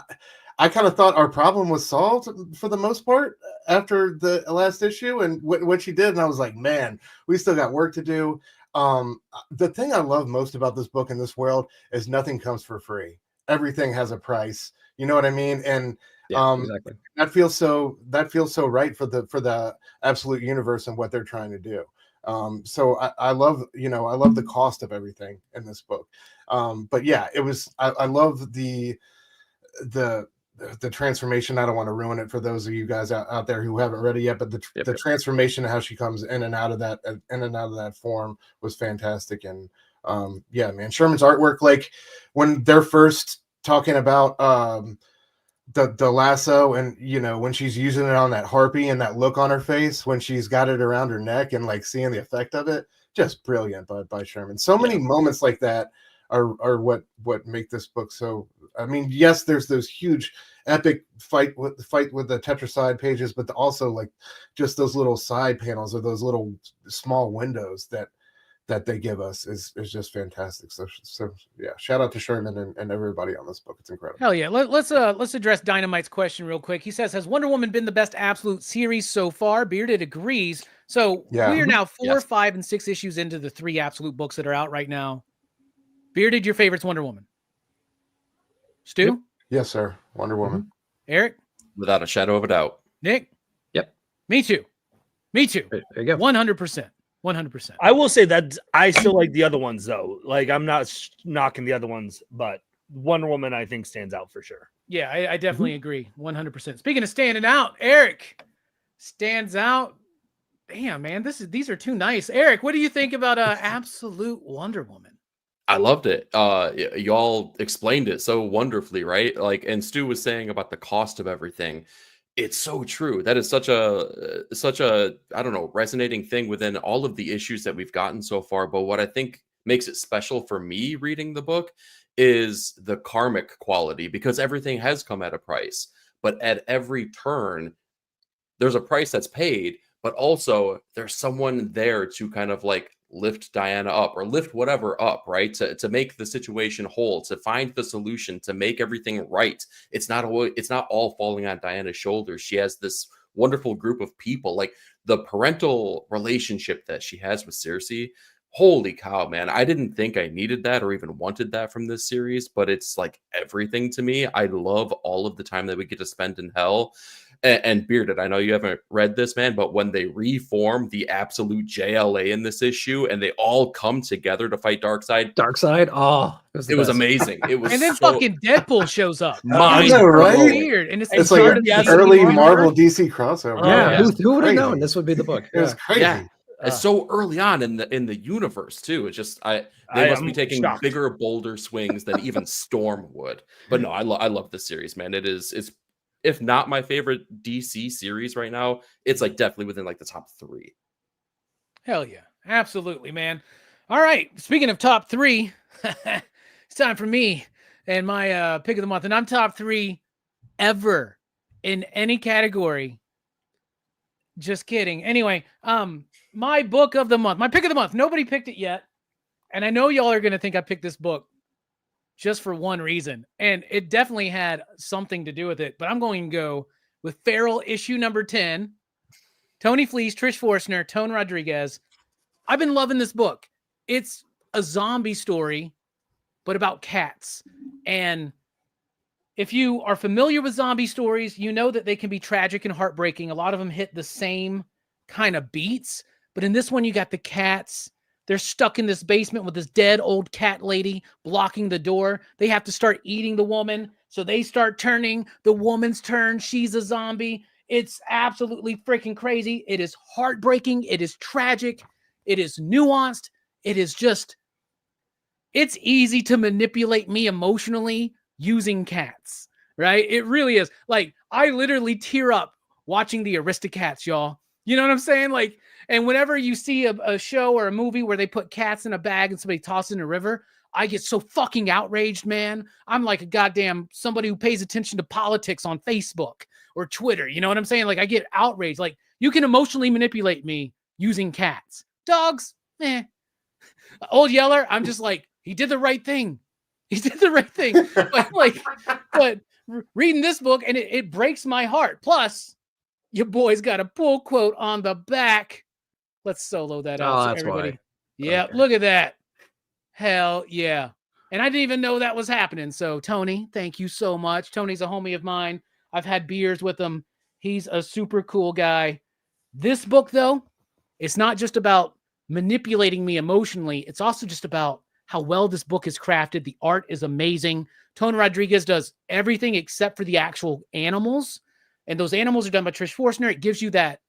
I kind of thought our problem was solved for the most part after the last issue and what she did. And I was like, man, we still got work to do. The thing I love most about this book in this world is nothing comes for free. Everything has a price. You know what I mean? And exactly. that feels so right for the absolute universe and what they're trying to do. So I love the cost of everything in this book. But yeah, it was, I love the transformation. I don't want to ruin it for those of you guys out there who haven't read it yet, but the transformation and how she comes in and out of that form was fantastic. And yeah, man, Sherman's artwork, like when they're first talking about the lasso, and when she's using it on that harpy and that look on her face when she's got it around her neck and like seeing the effect of it, just brilliant by Sherman. So many moments like that are what make this book so. I mean, yes, there's those huge epic fight with the tetracide pages, but also like just those little side panels or those little small windows that they give us is just fantastic. So yeah, shout out to Sherman and everybody on this book. It's incredible. Hell yeah. Let's address Dynamite's question real quick. He says, has Wonder Woman been the best absolute series so far? Bearded agrees. So we are now 4, 5, and 6 issues into the 3 absolute books that are out right now. Bearded, your favorite's Wonder Woman. Stu? Yep. Yes, sir. Wonder Woman. Eric? Without a shadow of a doubt. Nick? Yep. Me too. There you go. 100%. 100%. I will say that I still like the other ones though. Like I'm not knocking the other ones, but Wonder Woman I think stands out for sure. Yeah, I definitely agree. 100%. Speaking of standing out, Eric stands out. Damn, man, these are too nice. Eric, what do you think about Absolute Wonder Woman? I loved it. Y'all explained it so wonderfully, right? Like, and Stu was saying about the cost of everything. It's so true. That is such a I don't know, resonating thing within all of the issues that we've gotten so far. But what I think makes it special for me reading the book is the karmic quality, because everything has come at a price. But at every turn, there's a price that's paid, but also there's someone there to kind of like lift Diana up or lift whatever up, right? To make the situation whole, to find the solution, to make everything right. It's not all falling on Diana's shoulders. She has this wonderful group of people, like the parental relationship that she has with Circe. Holy cow, man. I didn't think I needed that or even wanted that from this series, but it's like everything to me. I love all of the time that we get to spend in hell. And Bearded, I know you haven't read this, man, but when they reform the absolute JLA in this issue and they all come together to fight Darkseid, oh, it was amazing. It was, and then fucking Deadpool shows up. I know, right? Weird, and it's like an early Marvel DC crossover. Yeah, who would have known this would be the book? It was crazy. Yeah. It's so early on in the universe too. It's just they must be taking bigger, bolder swings than even Storm would. But no, I love this series, man. It's if not my favorite DC series right now, it's like definitely within like the top 3. Hell yeah. Absolutely, man. All right. Speaking of top 3, it's time for me and my pick of the month. And I'm top 3 ever in any category. Just kidding. Anyway, my book of the month, my pick of the month. Nobody picked it yet. And I know y'all are going to think I picked this book just for one reason. And it definitely had something to do with it. But I'm going to go with Feral issue number 10. Tony Fleece, Trish Forstner, Tone Rodriguez. I've been loving this book. It's a zombie story, but about cats. And if you are familiar with zombie stories, you know that they can be tragic and heartbreaking. A lot of them hit the same kind of beats. But in this one, you got the cats. They're stuck in this basement with this dead old cat lady blocking the door. They have to start eating the woman. So they start turning the woman's turn. She's a zombie. It's absolutely freaking crazy. It is heartbreaking. It is tragic. It is nuanced. It is just, it's easy to manipulate me emotionally using cats, right? It really is. Like, I literally tear up watching the Aristocats, y'all. You know what I'm saying? Like, and whenever you see a show or a movie where they put cats in a bag and somebody tosses in a river, I get so fucking outraged, man. I'm like a goddamn somebody who pays attention to politics on Facebook or Twitter. You know what I'm saying? Like, I get outraged. Like, you can emotionally manipulate me using cats. Dogs, Old Yeller, I'm just like, he did the right thing. He did the right thing. But reading this book, and it breaks my heart. Plus, your boy's got a pull quote on the back. Let's solo that out. Oh, So that's everybody. why. Yeah, Okay. look at that. Hell yeah. And I didn't even know that was happening. So, Tony, thank you so much. Tony's a homie of mine. I've had beers with him. He's a super cool guy. This book, though, it's not just about manipulating me emotionally. It's also just about how well this book is crafted. The art is amazing. Tony Rodriguez does everything except for the actual animals. And those animals are done by Trish Forstner. It gives you that,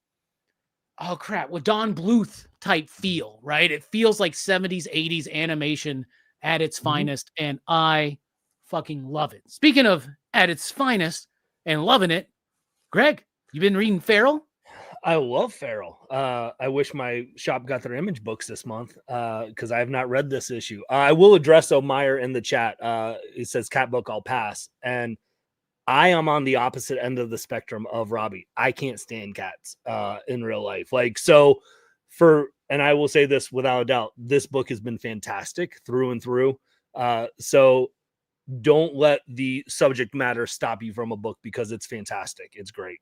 oh crap, with Don Bluth type feel, right? It feels like 70s, 80s animation at its finest. And I fucking love it. Speaking of at its finest and loving it, Greg, you been reading Feral? I love Feral. I wish my shop got their Image books this month because I have not read this issue. I will address O'Meyer in the chat. It says cat book, I'll pass. And I am on the opposite end of the spectrum of Robbie. I can't stand cats in real life. And I will say this without a doubt, this book has been fantastic through and through. So don't let the subject matter stop you from a book because it's fantastic. It's great.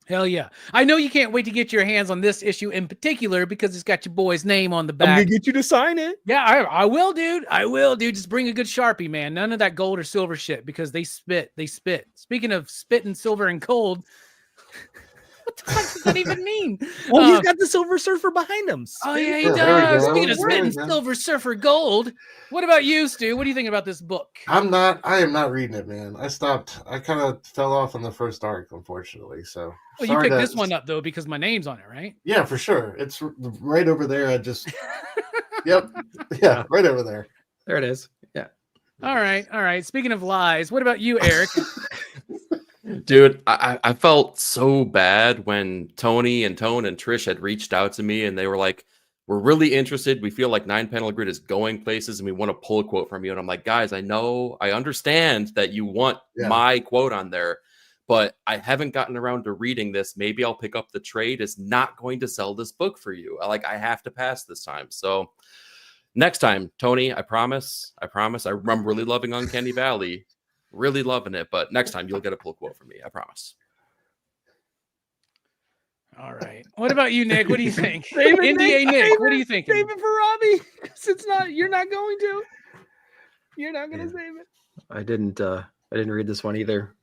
Hell yeah. I know you can't wait to get your hands on this issue in particular because it's got your boy's name on the I'm back. going to get you to sign it. Yeah, I will, dude. I will, dude. Just bring a good Sharpie, man. None of that gold or silver shit because they spit. They spit. Speaking of spitting silver and gold, what the fuck does that even mean? Well, he's got the Silver Surfer behind him. Oh, yeah, he Sure, there we does. go. Speaking of There we spitting go. silver surfer gold, what about you, Stu? What do you think about this book? I am not reading it, man. I kind of fell off on the first arc, unfortunately. So Well, you sorry picked to- this one up, though, because my name's on it, right? Yeah, for sure. It's right over there. Yep. Yeah, right over there. There it is. Yeah. All right. Speaking of lies, what about you, Eric? Dude, I felt so bad when Tony and Tone and Trish had reached out to me and they were like, we're really interested. We feel like 9-Panel Grid is going places and we want to pull a quote from you. And I'm like, guys, I understand that you want my quote on there, but I haven't gotten around to reading this. Maybe I'll pick up the trade. It's not going to sell this book for you. I have to pass this time. So next time, Tony, I promise. I'm really loving Uncanny Valley. Really loving it, but next time you'll get a pull quote from me. I promise. All right. What about you, Nick? What do you think? Save it, NDA Nick, save what are it, you thinking? Save it for Robbie. Because you're not going to. You're not going to save it. I didn't read this one either.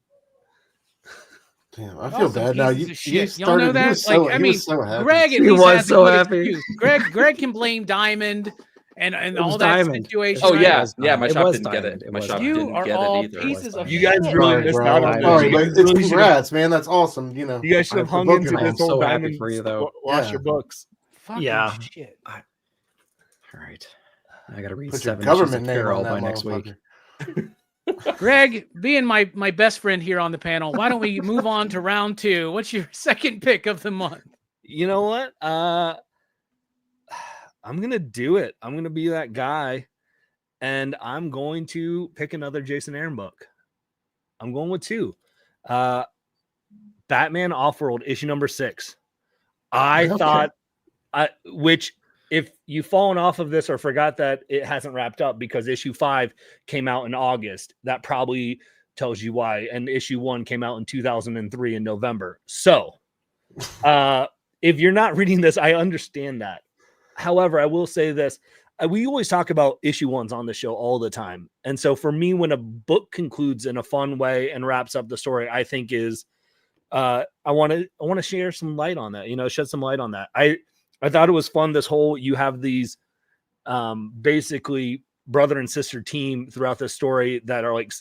Damn, I feel Awesome bad now. pieces You of shit. Y'all started. know that? He was so, Like, I he mean, was so happy. Greg at He least was has a so good happy. excuse. Greg can blame Diamond and was all that Diamond. situation. Oh right? yeah, my It shop was didn't get Diamond. it. It My was shop Diamond. You didn't are get all it either. pieces of You guys shit. really Sorry, missed bro. out on Oh, this. Oh, You but guys it's really should've- congrats, man. That's awesome. You know, You guys should have for hung book into your this I'm name. whole so happy Diamond. for you, though. Lost Yeah. your books. Fucking Yeah. shit. All right. I got to read Put your 7 issues government of name Carol on that by next week. motherfucker. Greg, being my best friend here on the panel, why don't we move on to round 2? What's your second pick of the month? You know what? I'm going to do it. I'm going to be that guy. And I'm going to pick another Jason Aaron book. I'm going with 2. Batman Offworld, issue number 6. I Okay. thought, which if you've fallen off of this or forgot that it hasn't wrapped up because issue 5 came out in August, that probably tells you why. And issue 1 came out in 2003 in November. So if you're not reading this, I understand that. However, I will say this. We always talk about issue 1s on the show all the time. And so for me, when a book concludes in a fun way and wraps up the story, I think is I want to share some light on that, shed some light on that. I thought it was fun. This whole, you have these basically brother and sister team throughout the story that are like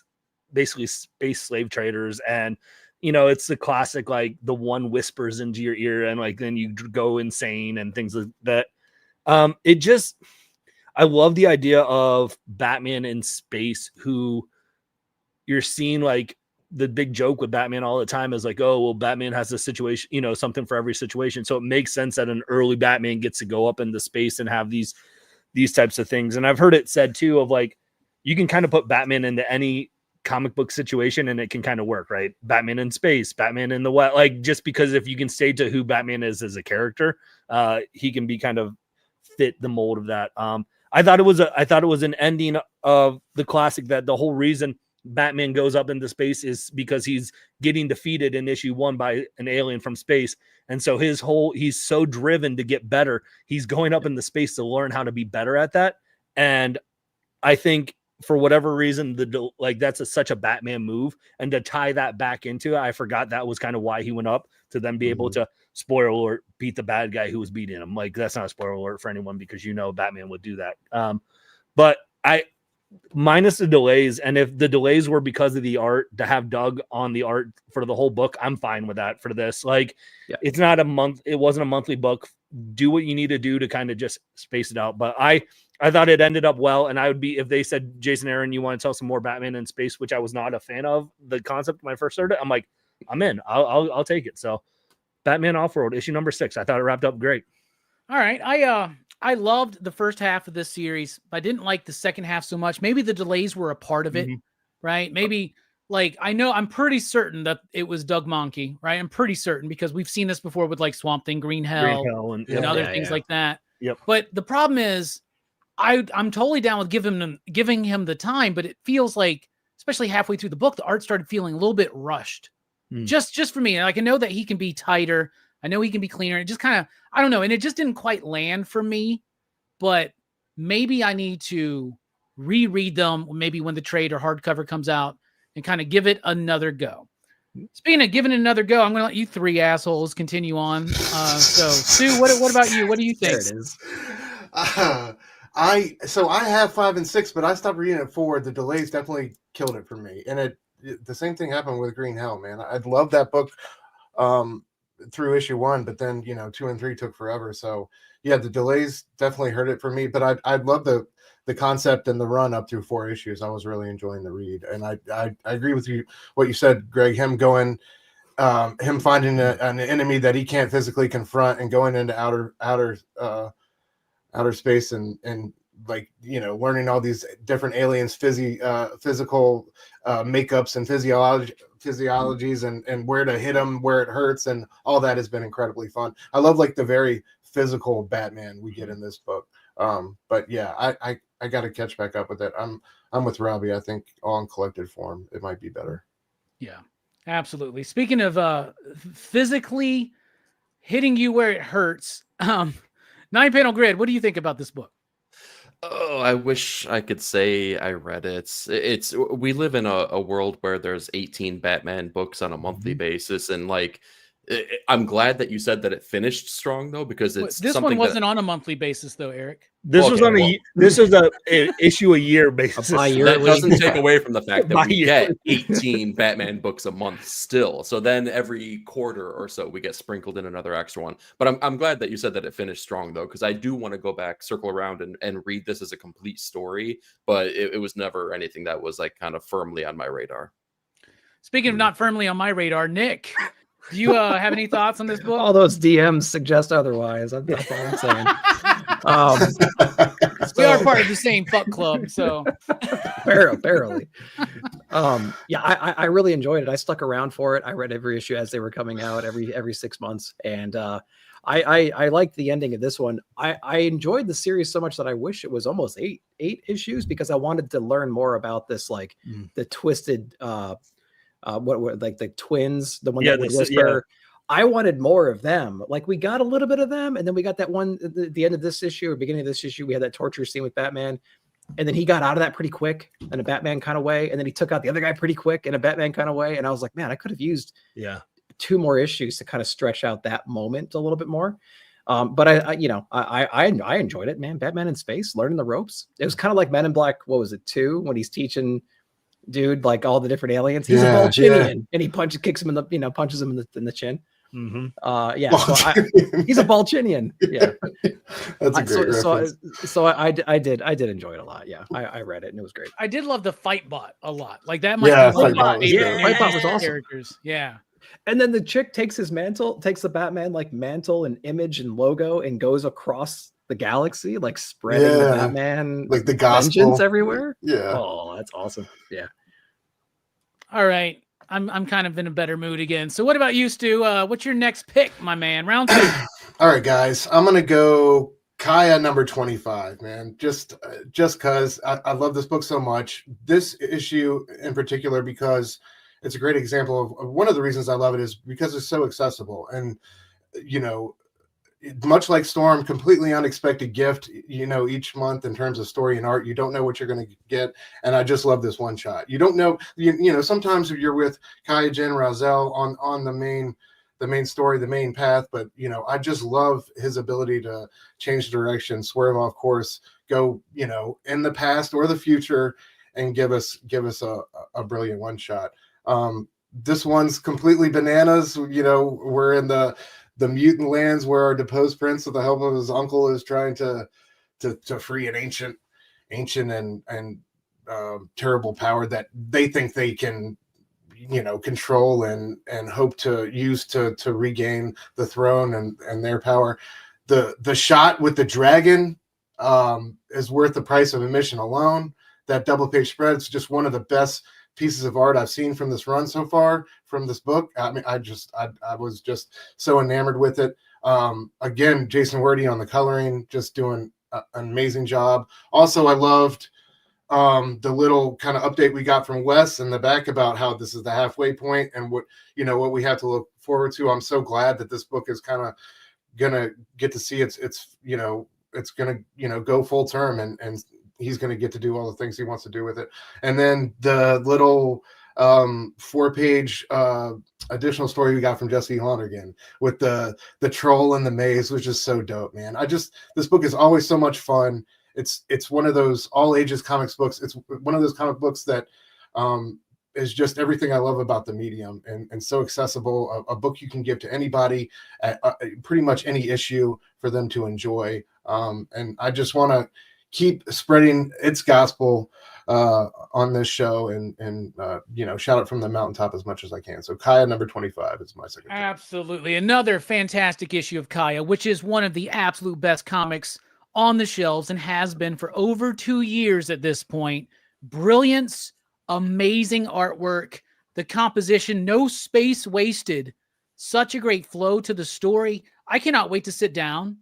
basically space slave traders. And, it's the classic, like the one whispers into your ear and like, then you go insane and things like that. I love the idea of Batman in space, who you're seeing, like the big joke with Batman all the time is like, oh, well, Batman has a situation, something for every situation. So it makes sense that an early Batman gets to go up into space and have these types of things. And I've heard it said too, of like, you can kind of put Batman into any comic book situation and it can kind of work, right? Batman in space, Batman in the wet, like, just because if you can stay to who Batman is as a character, he can be kind of fit the mold of that. I thought it was an ending of the classic, that the whole reason Batman goes up into space is because he's getting defeated in issue 1 by an alien from space. And so he's so driven to get better. He's going up into space to learn how to be better at that. And I think for whatever reason, that's such a Batman move. And to tie that back into it, I forgot that was kind of why he went up, to then be able to, spoiler alert, beat the bad guy who was beating him. Like, that's not a spoiler alert for anyone, because Batman would do that. But minus the delays, and if the delays were because of the art, to have Doug on the art for the whole book, I'm fine with that for this. Like, it's not it wasn't a monthly book. Do what you need to do to kind of just space it out. But I thought it ended up well, and I would be, if they said, Jason Aaron, you want to tell some more Batman in space, which I was not a fan of the concept when I first heard it, I'm like, I'm in. I'll take it. So Batman Off-Road issue number 6. I thought it wrapped up great. All right. I loved the first half of this series. I didn't like the second half so much. Maybe the delays were a part of it, right? Maybe, like, I'm pretty certain that it was Doug Mahnke, right? I'm pretty certain, because we've seen this before with like Swamp Thing, Green Hell and other things like that. Yep. But the problem is, I'm totally down with giving him the time, but it feels like, especially halfway through the book, the art started feeling a little bit rushed. Just for me. Like, I know that he can be tighter. I know he can be cleaner. It just kind of, I don't know. And it just didn't quite land for me, but maybe I need to reread them, maybe when the trade or hardcover comes out, and kind of give it another go. Speaking of giving it another go, I'm going to let you 3 assholes continue on. So Sue, what about you? What do you think? There it is. I have 5 and 6, but I stopped reading at 4. The delays definitely killed it for me. And the same thing happened with Green Hell, man. I love that book through issue 1, but then 2 and 3 took forever. So yeah, the delays definitely hurt it for me. But I love the concept and the run up through 4 issues. I was really enjoying the read, and I agree with you what you said, Greg. Him finding an enemy that he can't physically confront and going into outer space and like learning all these different aliens physical makeups and physiologies and where to hit them where it hurts, and all that has been incredibly fun. I love like the very physical Batman we get in this book. But yeah, I got to catch back up with it. I'm with Robbie. I think all in collected form it might be better. Yeah, absolutely. Speaking of physically hitting you where it hurts, 9-panel grid. What do you think about this book? Oh, I wish I could say I read it. We live in a world where there's 18 Batman books on a monthly basis, and like I'm glad that you said that it finished strong, though, because it's this one wasn't on a monthly basis, though, Eric. This was an issue a year basis. That doesn't take away from the fact that we get 18 Batman books a month still. So then every quarter or so we get sprinkled in another extra one. But I'm glad that you said that it finished strong, though, because I do want to go back, circle around, and read this as a complete story. But it was never anything that was like kind of firmly on my radar. Speaking of not firmly on my radar, Nick, do you have any thoughts on this book? All those DMs suggest otherwise. That's all I'm saying. We are part of the same fuck club, so barely. Yeah, I really enjoyed it. I stuck around for it. I read every issue as they were coming out every 6 months, and I liked the ending of this one. I enjoyed the series so much that I wish it was almost eight issues, because I wanted to learn more about this, like the twisted what like the twins, the one that would whisper. I wanted more of them. Like, we got a little bit of them, and then we got that one at the end of this issue or beginning of this issue. We had that torture scene with Batman, and then he got out of that pretty quick in a Batman kind of way, and then he took out the other guy pretty quick in a Batman kind of way. And I was like, man, I could have used 2 more issues to kind of stretch out that moment a little bit more. But I enjoyed it, man. Batman in space, learning the ropes. It was kind of like Men in Black. What was it, 2, when he's teaching dude like all the different aliens? He's a Balchinian, and he punches him in the chin. He's a Balchinian. Yeah, that's a great reference. So I did enjoy it a lot. Yeah, I read it and it was great. I did love the Fightbot a lot. Like, that might be one of my favorite Fightbot was awesome. characters. Yeah. And then the chick takes the Batman like mantle and image and logo and goes across the galaxy, like spreading the Batman like the gospel everywhere. Yeah. Oh, that's awesome. Yeah. All right. I'm kind of in a better mood again. So what about you, Stu? What's your next pick, my man? Round 2. All right, guys. I'm gonna go Kaya number 25, man. Just because I love this book so much. This issue in particular, because it's a great example of one of the reasons I love it is because it's so accessible. And, you know, much like Storm, completely unexpected gift, you know, each month in terms of story and art. You don't know what you're going to get. And I just love this one shot. You don't know, you know, sometimes if you're with Kaya Jen Razel on the main story, the main path, but you know, I just love his ability to change direction, swerve off course, go, you know, in the past or the future, and give us a brilliant one shot. This one's completely bananas. You know, we're in the mutant lands where our deposed prince, with the help of his uncle, is trying to free an ancient and terrible power that they think they can, you know, control and hope to use to regain the throne and their power. The shot with the dragon is worth the price of admission alone. That double page spread is just one of the best pieces of art I've seen from this run so far, from this book. I mean, I was just so enamored with it. Again, Jason Wordy on the coloring, just doing an amazing job. Also, I loved the little kind of update we got from Wes in the back about how this is the halfway point and what, you know, what we have to look forward to. I'm so glad that this book is kind of gonna get to see it's you know, it's gonna, you know, go full term, and he's gonna get to do all the things he wants to do with it. And then the little 4-page additional story we got from Jesse Lonergan with the troll in the maze was just so dope, man. This book is always so much fun. It's one of those all ages comics books. It's one of those comic books that is just everything I love about the medium, and so accessible. A book you can give to anybody at pretty much any issue for them to enjoy. And I just want to keep spreading its gospel on this show, and you know, shout it from the mountaintop as much as I can. So Kaya number 25 is my second. Absolutely. Another fantastic issue of Kaya, which is one of the absolute best comics on the shelves and has been for over 2 years at this point. Brilliance, amazing artwork, the composition, no space wasted, such a great flow to the story. I cannot wait to sit down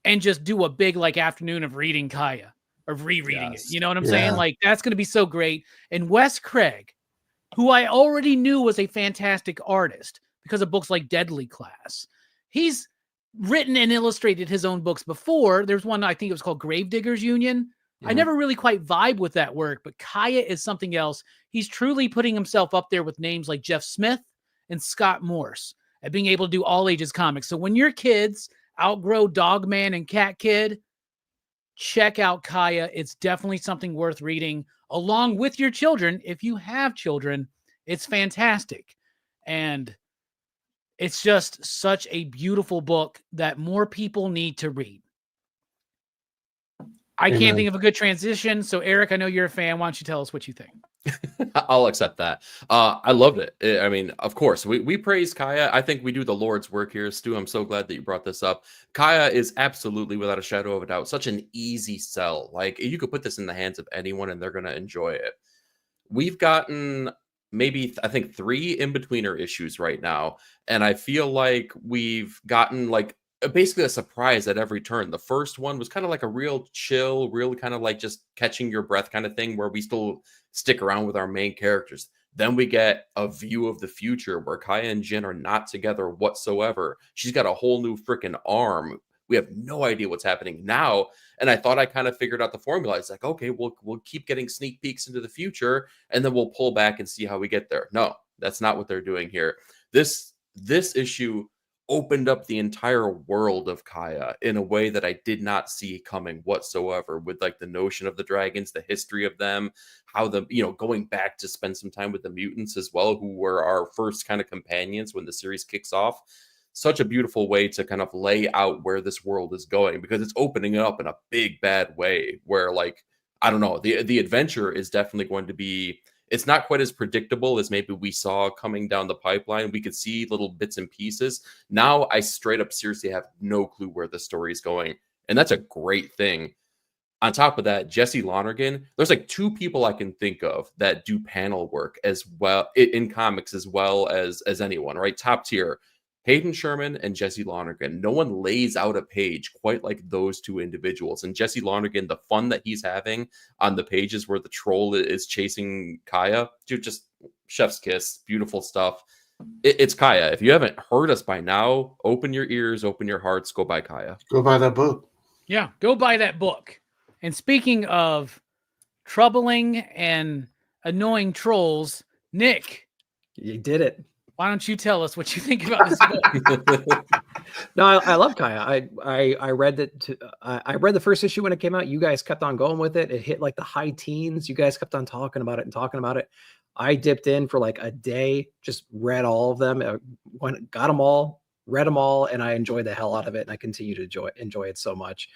and just do a big like afternoon of reading Kaya or rereading it. You know what I'm saying? Like, that's going to be so great. And Wes Craig, who I already knew was a fantastic artist because of books like Deadly Class. He's written and illustrated his own books before. There's one, I think it was called Gravediggers Union. I never really quite vibe with that work, but Kaya is something else. He's truly putting himself up there with names like Jeff Smith and Scott Morse at being able to do all ages comics. So when your kids outgrow Dogman and Cat Kid, check out Kaya. It's definitely something worth reading along with your children. If you have children, it's fantastic. And it's just such a beautiful book that more people need to read. I can't think of a good transition. So Eric, I know you're a fan. Why don't you tell us what you think? I'll accept that. I loved it. I mean, of course, we praise Kaya. I think we do the Lord's work here, Stu. I'm so glad that you brought this up. Kaya is absolutely, without a shadow of a doubt, such an easy sell. Like, you could put this in the hands of anyone and they're going to enjoy it. We've gotten maybe, I think, 3 in-betweener issues right now. And I feel like we've gotten like basically a surprise at every turn. The first one was kind of like a real chill, real kind of like just catching your breath kind of thing where we still stick around with our main characters. Then we get a view of the future where Kaya and Jin are not together whatsoever. She's got a whole new freaking arm. We have no idea what's happening now. And I thought I kind of figured out the formula. It's like, okay, we'll keep getting sneak peeks into the future and then we'll pull back and see how we get there. No, that's not what they're doing here. This issue opened up the entire world of Kaya in a way that I did not see coming whatsoever, with like the notion of the dragons, the history of them, how the, you know, going back to spend some time with the mutants as well, who were our first kind of companions when the series kicks off. Such a beautiful way to kind of lay out where this world is going, because it's opening it up in a big bad way where, like, I don't know, the adventure is definitely going to be, it's not quite as predictable as maybe we saw coming down the pipeline. We could see little bits and pieces. Now I straight up seriously have no clue where the story is going. And that's a great thing. On top of that, Jesse Lonergan, there's like 2 people I can think of that do panel work as well in comics as well as anyone, right? Top tier. Hayden Sherman and Jesse Lonergan. No one lays out a page quite like those two individuals. And Jesse Lonergan, the fun that he's having on the pages where the troll is chasing Kaya, dude, just chef's kiss, beautiful stuff. It's Kaya. If you haven't heard us by now, open your ears, open your hearts, go buy Kaya. Go buy that book. Yeah, go buy that book. And speaking of troubling and annoying trolls, Nick, You did it. why don't you tell us what you think about this book? No, I love Kaya. I read that. I read the first issue when it came out. You guys kept on going with it. It hit like the high teens. You guys kept on talking about it. I dipped in for like a day, just read all of them, got them all, read them all, and I enjoyed the hell out of it. And I continue to enjoy it so much.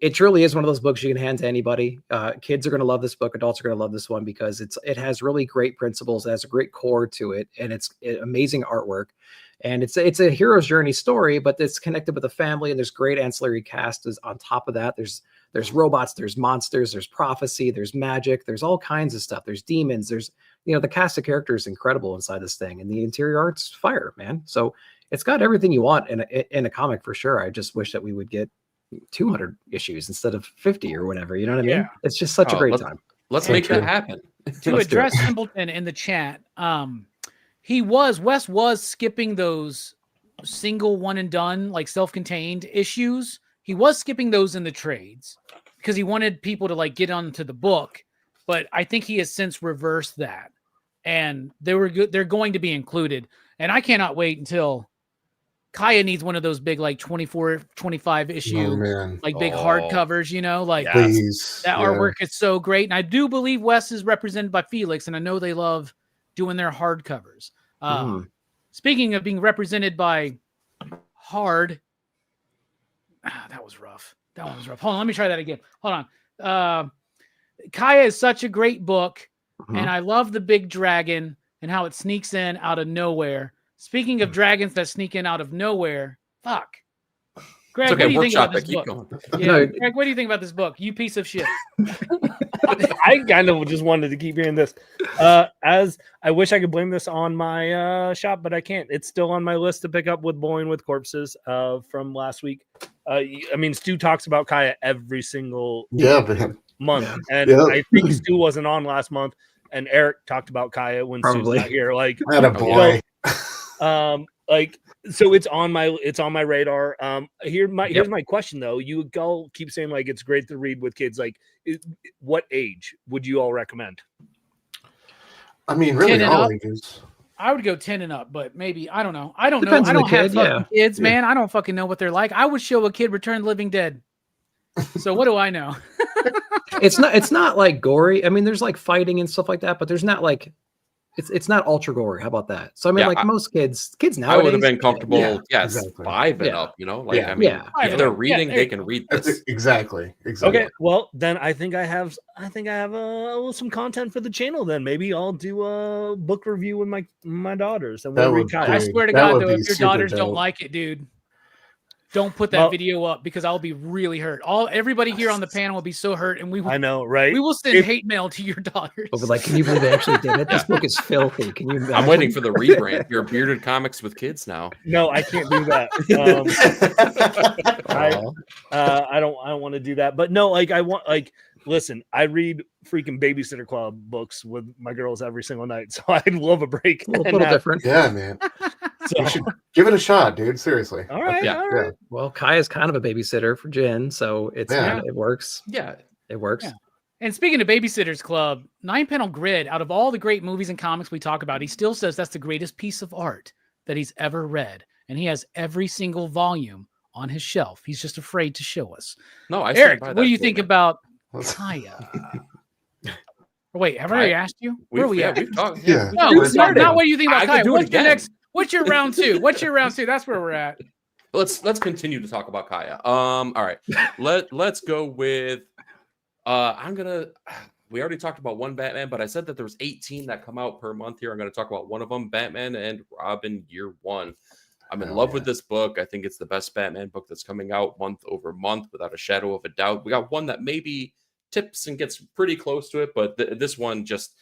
It truly is one of those books you can hand to anybody. Kids are going to love this book. Adults are going to love this one because it has really great principles. It has a great core to it, and it's amazing artwork. And it's a hero's journey story, but it's connected with a family, and there's great ancillary cast on top of that. There's robots, there's monsters, there's prophecy, there's magic, there's all kinds of stuff. There's demons. There's the cast of characters is incredible inside this thing, and the interior art's fire, man. So it's got everything you want in a comic for sure. I just wish that we would get 200 ishes instead of 50 or whatever. You know what I mean? Yeah. It's just such a great time. Let's make that happen. To address Simpleton in the chat, Wes was skipping those single one and done, like self-contained issues. He was skipping those in the trades because he wanted people to like get onto the book. But I think he has since reversed that, and they're going to be included. And I cannot wait until Kaya needs one of those big, like 24, 25 issue, like big hardcovers, Please. That artwork is so great. And I do believe Wes is represented by Felix, and I know they love doing their hardcovers. Speaking of being represented by hard, that was rough. That one was rough. Hold on, let me try that again. Hold on. Kaya is such a great book, and I love the big dragon and how it sneaks in out of nowhere. Speaking of dragons that sneak in out of nowhere, fuck. Greg, what do you think about this book? Yeah, Greg, what do you think about this book? You piece of shit. I kind of just wanted to keep hearing this. As I wish I could blame this on my shop, but I can't. It's still on my list to pick up with Bowling with Corpses from last week. Stu talks about Kaya every single month, and I think Stu wasn't on last month, and Eric talked about Kaya when Stu's not here. Like, boy. So it's on my radar. Here's my question though. You all keep saying like it's great to read with kids. Like, what age would you all recommend? I mean, really all ages. I would go 10 and up, but maybe I don't know. I don't Depends know. I don't have kid, fucking kids, man. I don't fucking know what they're like. I would show a kid Return of the Living Dead. So what do I know? It's not like gory. I mean, there's like fighting and stuff like that, but there's not like it's not ultra gory. How about that? So I mean, most kids nowadays, I would have been comfortable. Exactly. 5 and up. If they're reading, they can read this. Exactly. Okay. Well, then I think I have some content for the channel. Then maybe I'll do a book review with my daughters, and we'll read Kaya. I swear to God, though, if your daughters don't like it, dude, don't put that video up because I'll be really hurt. Everybody here on the panel will be so hurt, and I know, right? We will send hate mail to your daughters. But like, can you believe they actually did it? This book is filthy. Can you imagine? I'm waiting for the rebrand. You're Bearded Comics with Kids now. No, I can't do that. I don't want to do that. But no, listen, I read freaking Babysitter Club books with my girls every single night, so I'd love a break. A little different. Yeah, man. So, you should give it a shot, dude. Seriously. All right. Yeah. Well, Kai is kind of a babysitter for Jen, so it works. Yeah, it works. Yeah. And speaking of Babysitters Club, 9-panel grid, out of all the great movies and comics we talk about, he still says that's the greatest piece of art that he's ever read. And he has every single volume on his shelf. He's just afraid to show us. No, Eric, what do you think about Kaya? Wait, have I already asked you? Where are we at? We've talked. Yeah. No, not what do you think about Kaya. What's your round two? What's your round two? That's where we're at. Let's continue to talk about Kaya. All right. Let's go with we already talked about one Batman, but I said that there was 18 that come out per month here. I'm going to talk about one of them, Batman and Robin Year One. I'm in love with this book. I think it's the best Batman book that's coming out month over month, without a shadow of a doubt. We got one that maybe tips and gets pretty close to it, but this one just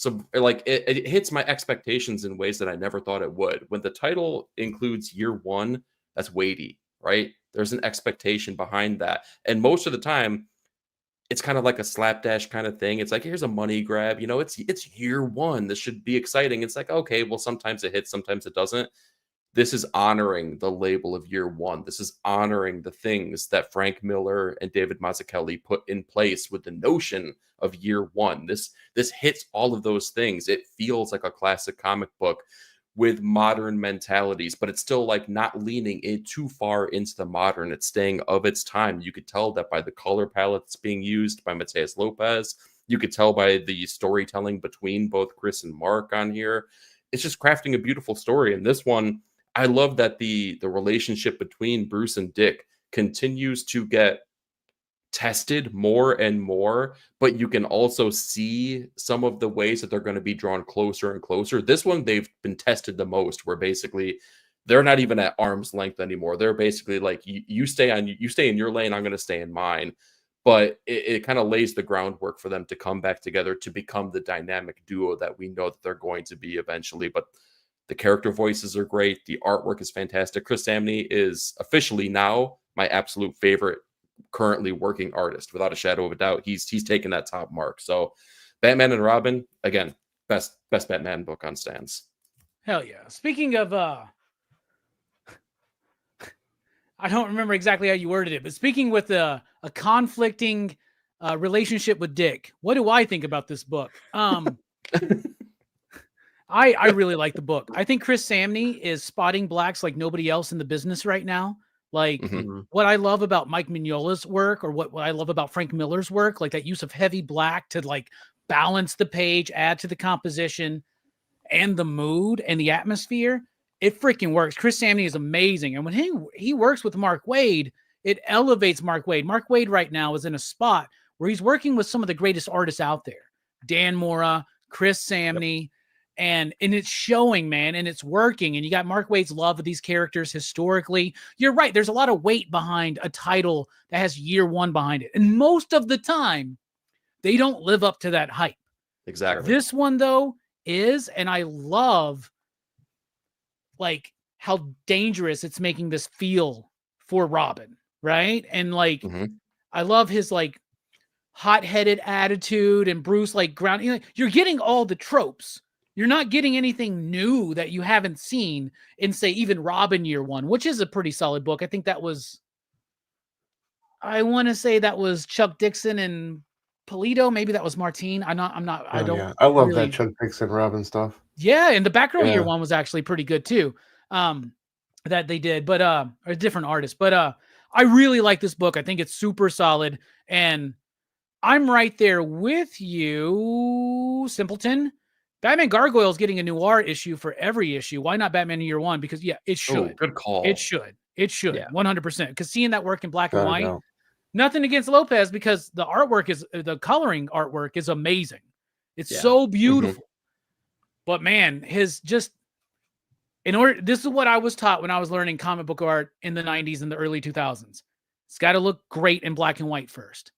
it hits my expectations in ways that I never thought it would. When the title includes year one, that's weighty, right? There's an expectation behind that. And most of the time, it's kind of like a slapdash kind of thing. It's like, here's a money grab, it's year one. This should be exciting. It's like, okay, well, sometimes it hits, sometimes it doesn't. This is honoring the label of year one. This is honoring the things that Frank Miller and David Mazzucchelli put in place with the notion of year one. This hits all of those things. It feels like a classic comic book with modern mentalities, but it's still like not leaning in too far into the modern. It's staying of its time. You could tell that by the color palette that's being used by Mateus Lopez. You could tell by the storytelling between both Chris and Mark on here. It's just crafting a beautiful story. And this one, I love that the relationship between Bruce and Dick continues to get tested more and more, but you can also see some of the ways that they're going to be drawn closer and closer. This one, they've been tested the most, where basically they're not even at arm's length anymore. They're basically like, you stay in your lane, I'm going to stay in mine. But it kind of lays the groundwork for them to come back together to become the dynamic duo that we know that they're going to be eventually. But the character voices are great. The artwork is fantastic. Chris Samney is officially now my absolute favorite currently working artist, without a shadow of a doubt. He's taken that top mark. So Batman and Robin, again, best Batman book on stands. Hell yeah. Speaking of I don't remember exactly how you worded it, but speaking with a conflicting relationship with Dick, what do I think about this book? I really like the book. I think Chris Samney is spotting blacks like nobody else in the business right now. Like what I love about Mike Mignola's work, or what I love about Frank Miller's work, like that use of heavy black to like balance the page, add to the composition and the mood and the atmosphere. It freaking works. Chris Samney is amazing. And when he works with Mark Waid, it elevates Mark Waid. Mark Waid right now is in a spot where he's working with some of the greatest artists out there. Dan Mora, Chris Samney, and it's showing, man, and it's working. And you got Mark Waid's love of these characters historically. You're right. There's a lot of weight behind a title that has year one behind it. And most of the time, they don't live up to that hype. Exactly. This one, though, is, and I love like how dangerous it's making this feel for Robin, right? And like, I love his like hot-headed attitude, and Bruce like ground. You're getting all the tropes. You're not getting anything new that you haven't seen in, say, even Robin year one, which is a pretty solid book. I think that was, I want to say that was Chuck Dixon and Polito. Maybe that was Martine. I love that Chuck Dixon Robin stuff. Yeah, and the Batgirl year one was actually pretty good too. That they did, but a different artist. But I really like this book. I think it's super solid, and I'm right there with you, Simpleton. Batman Gargoyle is getting a noir issue for every issue. Why not Batman year one? Because it should. Oh, good call. It should. 100%. Because seeing that work in black and white, nothing against Lopez, because the coloring artwork is amazing. It's so beautiful. But man, this is what I was taught when I was learning comic book art in the 90s and the early 2000s. It's got to look great in black and white first.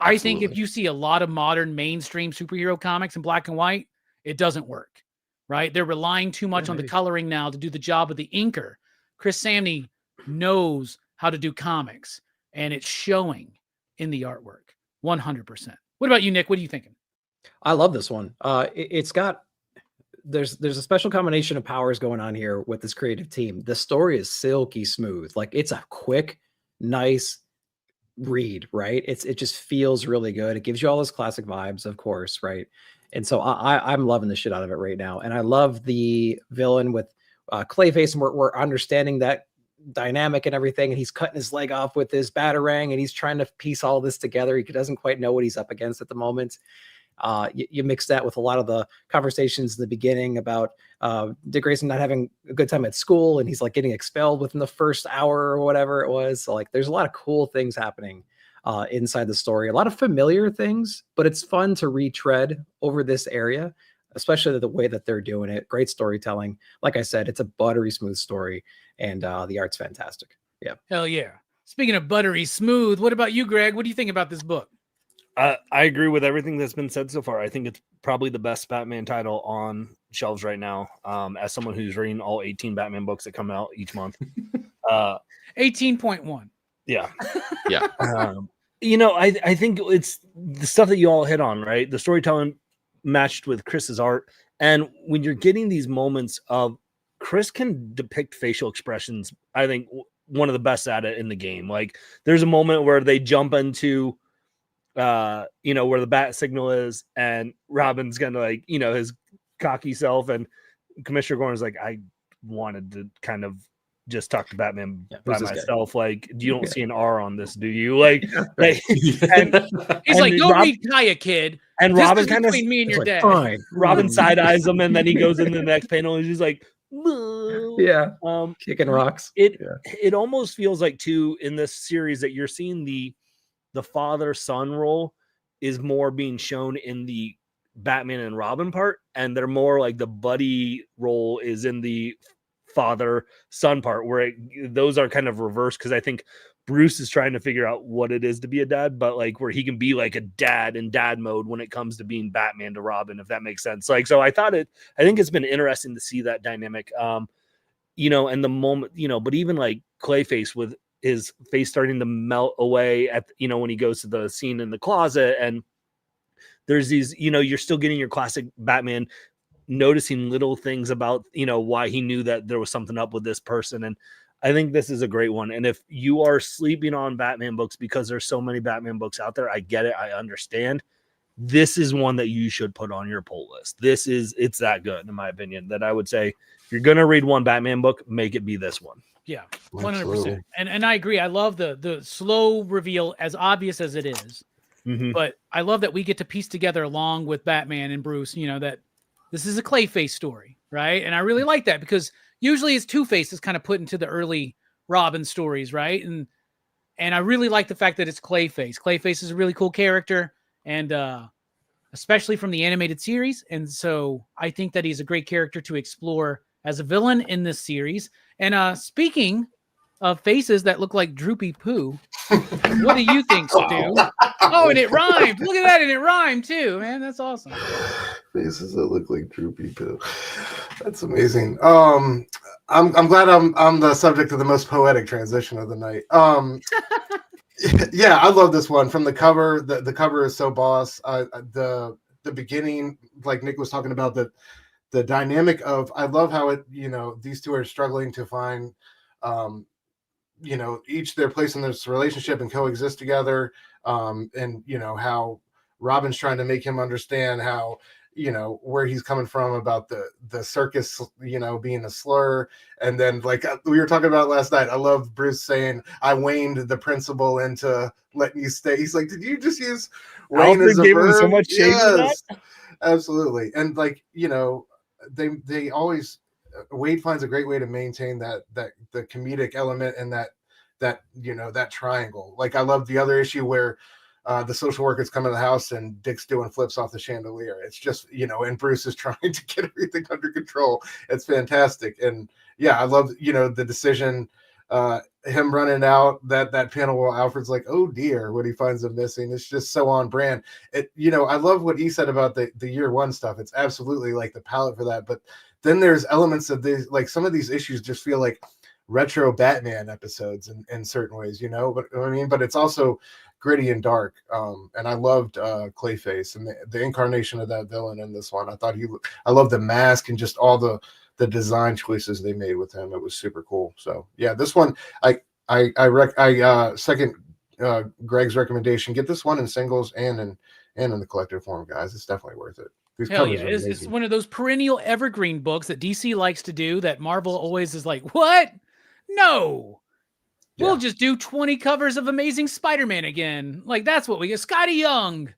Absolutely. I think if you see a lot of modern mainstream superhero comics in black and white, it doesn't work, right? They're relying too much on the coloring now to do the job of the inker. Chris Samney knows how to do comics, and it's showing in the artwork 100%. What about you, Nick? What are you thinking? I love this one. It's got, there's a special combination of powers going on here with this creative team. The story is silky smooth. Like, it's a quick, nice read, right? It just feels really good. It gives you all those classic vibes, of course, right? And so I'm loving the shit out of it right now. And I love the villain with Clayface, and we're understanding that dynamic and everything. And he's cutting his leg off with his batarang, and he's trying to piece all this together. He doesn't quite know what he's up against at the moment. You mix that with a lot of the conversations in the beginning about Dick Grayson not having a good time at school, and he's like getting expelled within the first hour or whatever it was. So like, there's a lot of cool things happening inside the story, a lot of familiar things, but it's fun to retread over this area, especially the way that they're doing it. Great storytelling. Like I said, it's a buttery smooth story, and the art's fantastic. Yeah. Hell yeah. Speaking of buttery smooth, what about you, Greg? What do you think about this book? I agree with everything that's been said so far. I think it's probably the best Batman title on shelves right now. As someone who's reading all 18 Batman books that come out each month. 18.1. Yeah. Yeah. I think it's the stuff that you all hit on, right? The storytelling matched with Chris's art. And when you're getting these moments of Chris can depict facial expressions, I think one of the best at it in the game. Like there's a moment where they jump into where the bat signal is, and Robin's gonna like, his cocky self, and Commissioner Gordon's like, I wanted to kind of just talk to Batman by myself. Like, you don't see an R on this, do you? Like, and he's like, go read Kaya, kid. And this Robin is kind of between me and your dad. Fine. Robin side eyes him, and then he goes into the next panel, and he's like, yeah, kicking rocks. It almost feels like too in this series that you're seeing the father son role is more being shown in the Batman and Robin part, and they're more like the buddy role is in the father son part, where those are kind of reversed, because I think Bruce is trying to figure out what it is to be a dad, but like where he can be like a dad in dad mode when it comes to being Batman to Robin, if that makes sense. Like, so I think it's been interesting to see that dynamic. And the moment, but even like Clayface with his face starting to melt away at, when he goes to the scene in the closet, and there's these, you're still getting your classic Batman noticing little things about, why he knew that there was something up with this person. And I think this is a great one. And if you are sleeping on Batman books because there's so many Batman books out there, I get it. I understand. This is one that you should put on your pull list. It's that good, in my opinion, that I would say if you're going to read one Batman book, make it be this one. Yeah, 100%. And I agree. I love the slow reveal, as obvious as it is. Mm-hmm. But I love that we get to piece together along with Batman and Bruce, that this is a Clayface story, right? And I really like that, because usually it's Two-Face is kind of put into the early Robin stories, right? And I really like the fact that it's Clayface. Clayface is a really cool character, and especially from the animated series. And so I think that he's a great character to explore as a villain in this series. And speaking of faces that look like droopy poo, what do you think, Stu? Oh, and it rhymed. Look at that, and it rhymed too, man. That's awesome. Faces that look like droopy poo. That's amazing. I'm glad I'm the subject of the most poetic transition of the night. Yeah, I love this one. From the cover, the cover is so boss. The beginning, like Nick was talking about, the dynamic of, I love how it, these two are struggling to find each their place in this relationship and coexist together. And how Robin's trying to make him understand how, where he's coming from about the circus, being a slur. And then, like we were talking about last night, I love Bruce saying, I waned the principal into letting you stay. He's like, did you just use Wayne as a verb? So much shade for that? Absolutely. And like, they always, Wade finds a great way to maintain that the comedic element and that triangle. Like, I love the other issue where the social workers come in the house and Dick's doing flips off the chandelier. It's just, and Bruce is trying to get everything under control. It's fantastic. And yeah, I love, the decision, him running out that panel where Alfred's like, oh dear, when he finds him missing. It's just so on brand. I love what he said about the year one stuff. It's absolutely like the palette for that. But then there's elements of these, like some of these issues just feel like retro Batman episodes in certain ways, but it's also gritty and dark. And I loved Clayface and the incarnation of that villain in this one. I love the mask and just all the design choices they made with him. It was super cool. So yeah, this one, I second Greg's recommendation. Get this one in singles and in the collective form, guys. It's definitely worth it. Hell yeah. It's one of those perennial evergreen books that DC likes to do that Marvel always is like, what? No. Yeah. We'll just do 20 covers of Amazing Spider-Man again. Like, that's what we get. Scotty Young,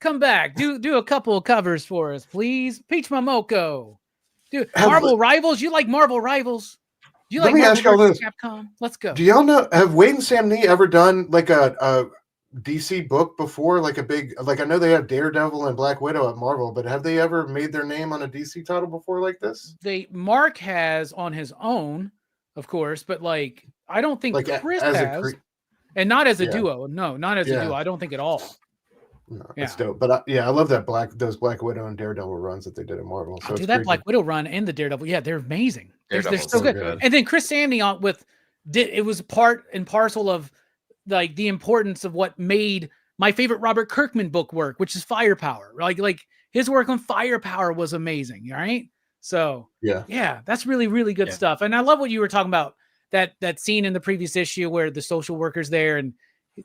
come back. Do a couple of covers for us, please. Peach Momoko. Dude, Marvel Rivals. You like Marvel Rivals? Do you like Marvel vs. Capcom? Let's go. Do y'all know, have Wade and Sam Nee ever done like a DC book before, like a big, like I know they have Daredevil and Black Widow at Marvel, but have they ever made their name on a DC title before like this? Mark has on his own, of course, but like I don't think like Chris has, and not as a duo. No, not as a duo. I don't think at all. No, Yeah. it's dope. But I love those Black Widow and Daredevil runs that they did in Marvel. So Oh, it's dude, that pretty Black Widow run and the Daredevil, yeah, they're amazing. They're Daredevil's so so good. good. And then Chris Samney it was part and parcel of like the importance of what made my favorite Robert Kirkman book work, which is Firepower. Like his work on Firepower was amazing. All right. So yeah, that's really, really good stuff. And I love what you were talking about, that scene in the previous issue where the social worker's there and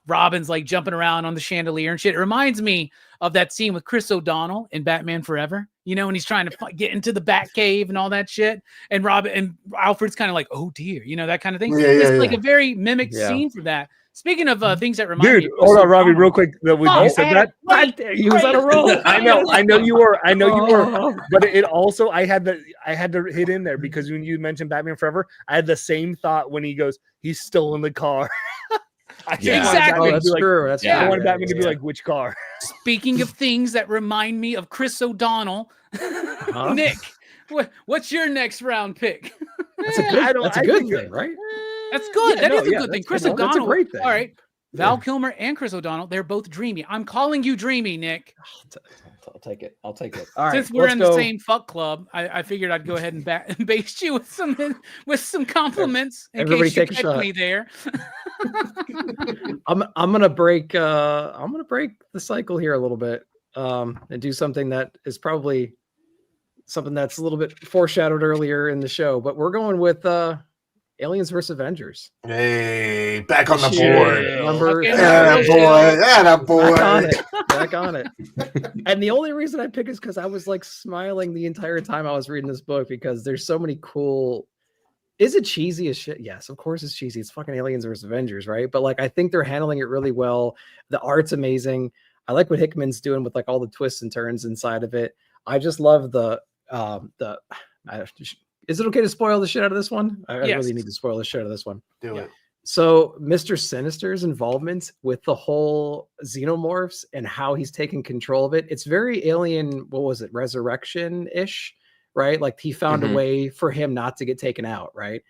Robin's like jumping around on the chandelier and shit. It reminds me of that scene with Chris O'Donnell in Batman Forever, you know, when he's trying to get into the Batcave and all that shit. And Robin and Alfred's kind of like, oh dear, you know, that kind of thing. It's like a very mimic scene for that. Speaking of things that remind me, dude, hold on, Robbie, real quick. When you said that, he was on a roll. I know you were. But it also, I had to hit in there because when you mentioned Batman Forever, I had the same thought when he goes, he's still in the car. Exactly. Oh, that's true. That's I true. wanted Batman to be like, which car? Speaking of things that remind me of Chris O'Donnell, Nick, what's your next round pick? That's a good thing, right? That's good. That is a good thing. Chris O'Donnell. That's a great thing. All right. Val Kilmer and Chris O'Donnell, they're both dreamy. I'm calling you dreamy, Nick. I'll take it. All right. Since we're in the same fuck club, I figured I'd go ahead and baste you with some compliments. Everybody take a shot. Me there. I'm gonna break the cycle here a little bit and do something that is probably something that's a little bit foreshadowed earlier in the show, but we're going with Aliens vs. Avengers. Hey, back on the board. Remember? Boy. Back on it. And the only reason I pick is because I was like smiling the entire time I was reading this book because there's so many cool. Is it cheesy as shit? Yes, of course it's cheesy. It's fucking Aliens vs. Avengers, right? But like I think they're handling it really well. The art's amazing. I like what Hickman's doing with like all the twists and turns inside of it. I just love is it okay to spoil the shit out of this one? I really need to spoil the shit out of this one. Do it. So Mr. Sinister's involvement with the whole xenomorphs and how he's taking control of it, it's very Alien, what was it, Resurrection-ish, right? Like he found a way for him not to get taken out, right?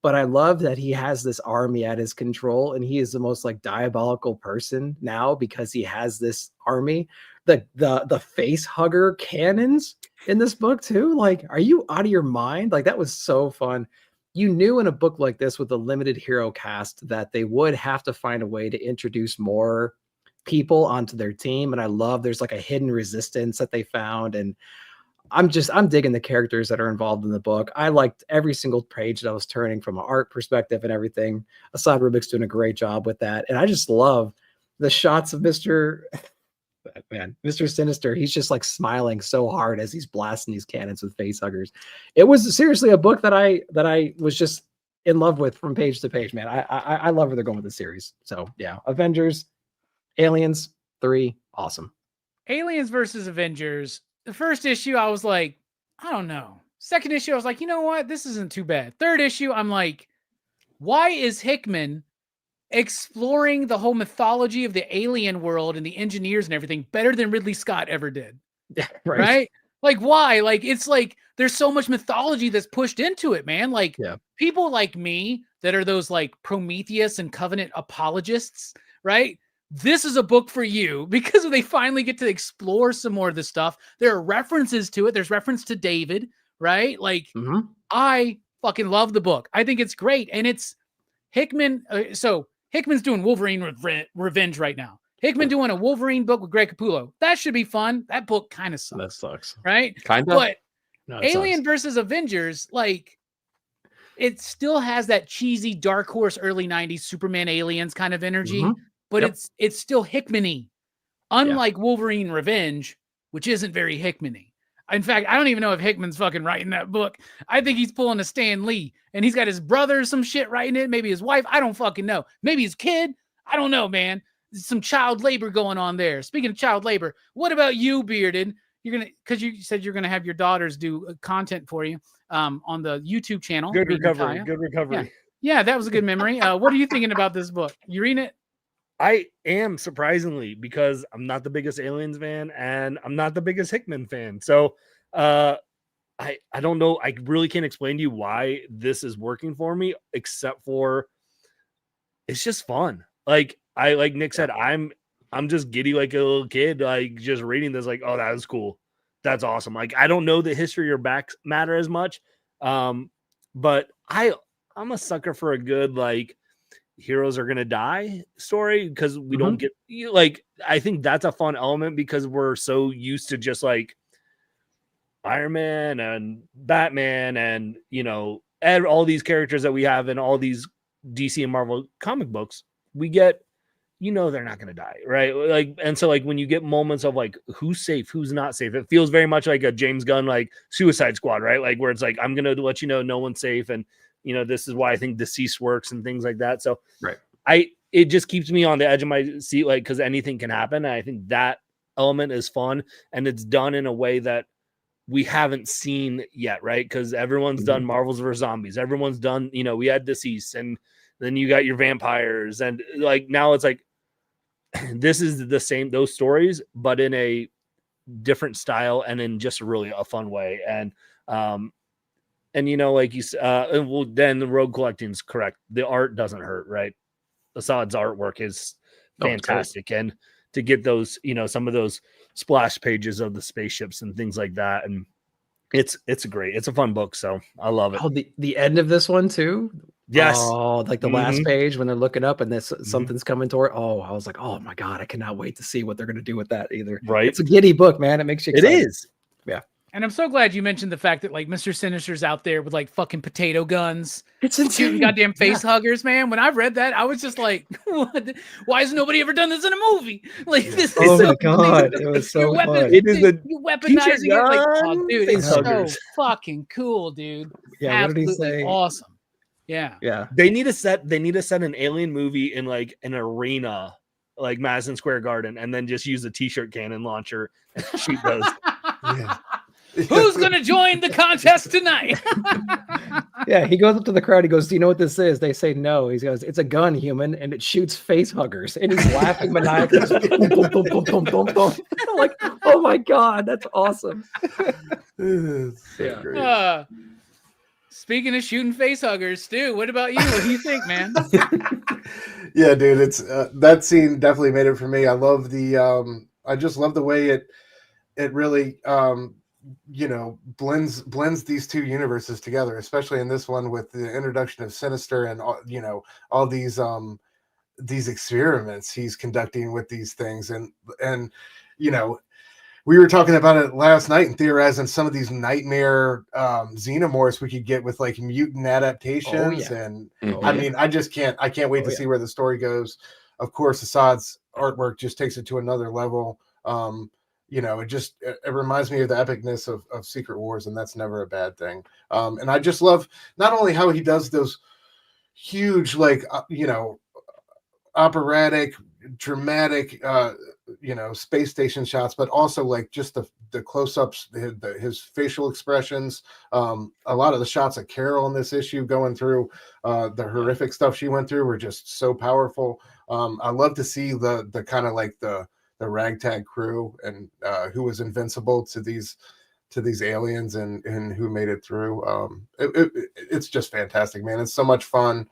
But I love that he has this army at his control and he is the most like diabolical person now because he has this army. The face hugger cannons in this book too. Like, are you out of your mind? Like that was so fun. You knew in a book like this with a limited hero cast that they would have to find a way to introduce more people onto their team. And I love there's like a hidden resistance that they found. And I'm digging the characters that are involved in the book. I liked every single page that I was turning from an art perspective and everything. Assad Rubik's doing a great job with that. And I just love the shots of Mr. Sinister. He's just like smiling so hard as he's blasting these cannons with face huggers. It was seriously a book that I was just in love with from page to page, man. I love where they're going with the series. So yeah, Avengers, Aliens 3, awesome. Aliens versus Avengers. The first issue, I was like, I don't know. Second issue, I was like, you know what? This isn't too bad. Third issue, I'm like, why is Hickman exploring the whole mythology of the alien world and the engineers and everything better than Ridley Scott ever did? Yeah, right? Like, why? Like, it's like there's so much mythology that's pushed into it, man. Like, people like me that are those like Prometheus and Covenant apologists, right? This is a book for you because they finally get to explore some more of this stuff. There are references to it. There's reference to David, right? Like, I fucking love the book. I think it's great. And it's Hickman. So Hickman's doing Wolverine Revenge right now. Hickman doing a Wolverine book with Greg Capullo. That should be fun. That book kind of sucks. That sucks. Right? Kind of. But No, Alien versus Avengers, like, it still has that cheesy Dark Horse early 90s Superman Aliens kind of energy. But it's still Hickman-y. Unlike Wolverine Revenge, which isn't very Hickman-y. In fact, I don't even know if Hickman's fucking writing that book. I think he's pulling a Stan Lee. And he's got his brother or some shit writing it. Maybe his wife. I don't fucking know. Maybe his kid. I don't know, man. There's some child labor going on there. Speaking of child labor, what about you, Bearded? Because you said you're gonna have your daughters do content for you on the YouTube channel. Good recovery. Yeah, that was a good memory. What are you thinking about this book? You reading it? I am, surprisingly, because I'm not the biggest Aliens fan and I'm not the biggest Hickman fan. So I don't know. I really can't explain to you why this is working for me, except for it's just fun. Like Nick said, I'm I'm just giddy like a little kid, like just reading this, like, oh, that was cool. That's awesome. Like, I don't know the history or back matter as much. But I'm a sucker for a good, like, heroes are gonna die story, because we don't get, like, I think that's a fun element because we're so used to just like Iron Man and Batman and, you know, and all these characters that we have in all these DC and Marvel comic books. We get, you know, they're not going to die, right? Like, and so like when you get moments of like who's safe, who's not safe, it feels very much like a James Gunn like Suicide Squad, right? Like where it's like, I'm going to let you know no one's safe, and you know, this is why I think Deceased works and things like that. So right, it just keeps me on the edge of my seat, like, because anything can happen. And I think that element is fun, and it's done in a way that we haven't seen yet, right? Because everyone's done Marvels vs. Zombies, everyone's done, you know, we had Deceased, and then you got your vampires, and like now it's like this is the same, those stories, but in a different style and in just really a fun way. And you know, like you said, well, then the rogue collecting is correct. The art doesn't hurt, right? Assad's artwork is fantastic, and to get those, you know, some of those splash pages of the spaceships and things like that, and it's a fun book, so I love it. Oh, the end of this one too. Yes. Oh, like the last page when they're looking up and this something's coming toward. Oh, I was like, oh my god, I cannot wait to see what they're going to do with that. Either right. It's a giddy book, man. It makes you excited. It is. Yeah. And I'm so glad you mentioned the fact that like Mr. Sinister's out there with like fucking potato guns. It's insane. Shooting goddamn face huggers, man. When I read that, I was just like, what? Why has nobody ever done this in a movie? Like this is my god, it was so fun. It is the you weaponizing it like, oh, dude, it's so huggers. fucking cool, dude. Yeah, absolutely what did he say? Awesome. Yeah. Yeah. They need to set an alien movie in like an arena, like Madison Square Garden, and then just use a t-shirt cannon launcher and shoot those. Yeah. Who's gonna join the contest tonight? Yeah, he goes up to the crowd. He goes, "Do you know what this is?" They say no. He goes, "It's a gun, human, and it shoots face huggers." And he's laughing maniacally. Boom, boom, boom, boom, boom, boom, boom. I'm like, oh my god, that's awesome. So great. Speaking of shooting face huggers, Stu, what about you? What do you think, man? Yeah, dude, it's that scene definitely made it for me. I love the I just love the way it really you know, blends these two universes together, especially in this one with the introduction of Sinister and you know, all these experiments he's conducting with these things, and you know, we were talking about it last night and theorizing some of these nightmare xenomorphs we could get with like mutant adaptations. And I mean, I can't wait to see where the story goes. Of course, Assad's artwork just takes it to another level. You know, it reminds me of the epicness of Secret Wars, and that's never a bad thing. And I just love not only how he does those huge, like, you know, operatic, dramatic, you know, space station shots, but also like just the close-ups, his facial expressions. A lot of the shots of Carol in this issue going through the horrific stuff she went through were just so powerful. I love to see the kind of like the ragtag crew and who was invincible to these aliens and who made it through. It's just fantastic, man. It's so much fun.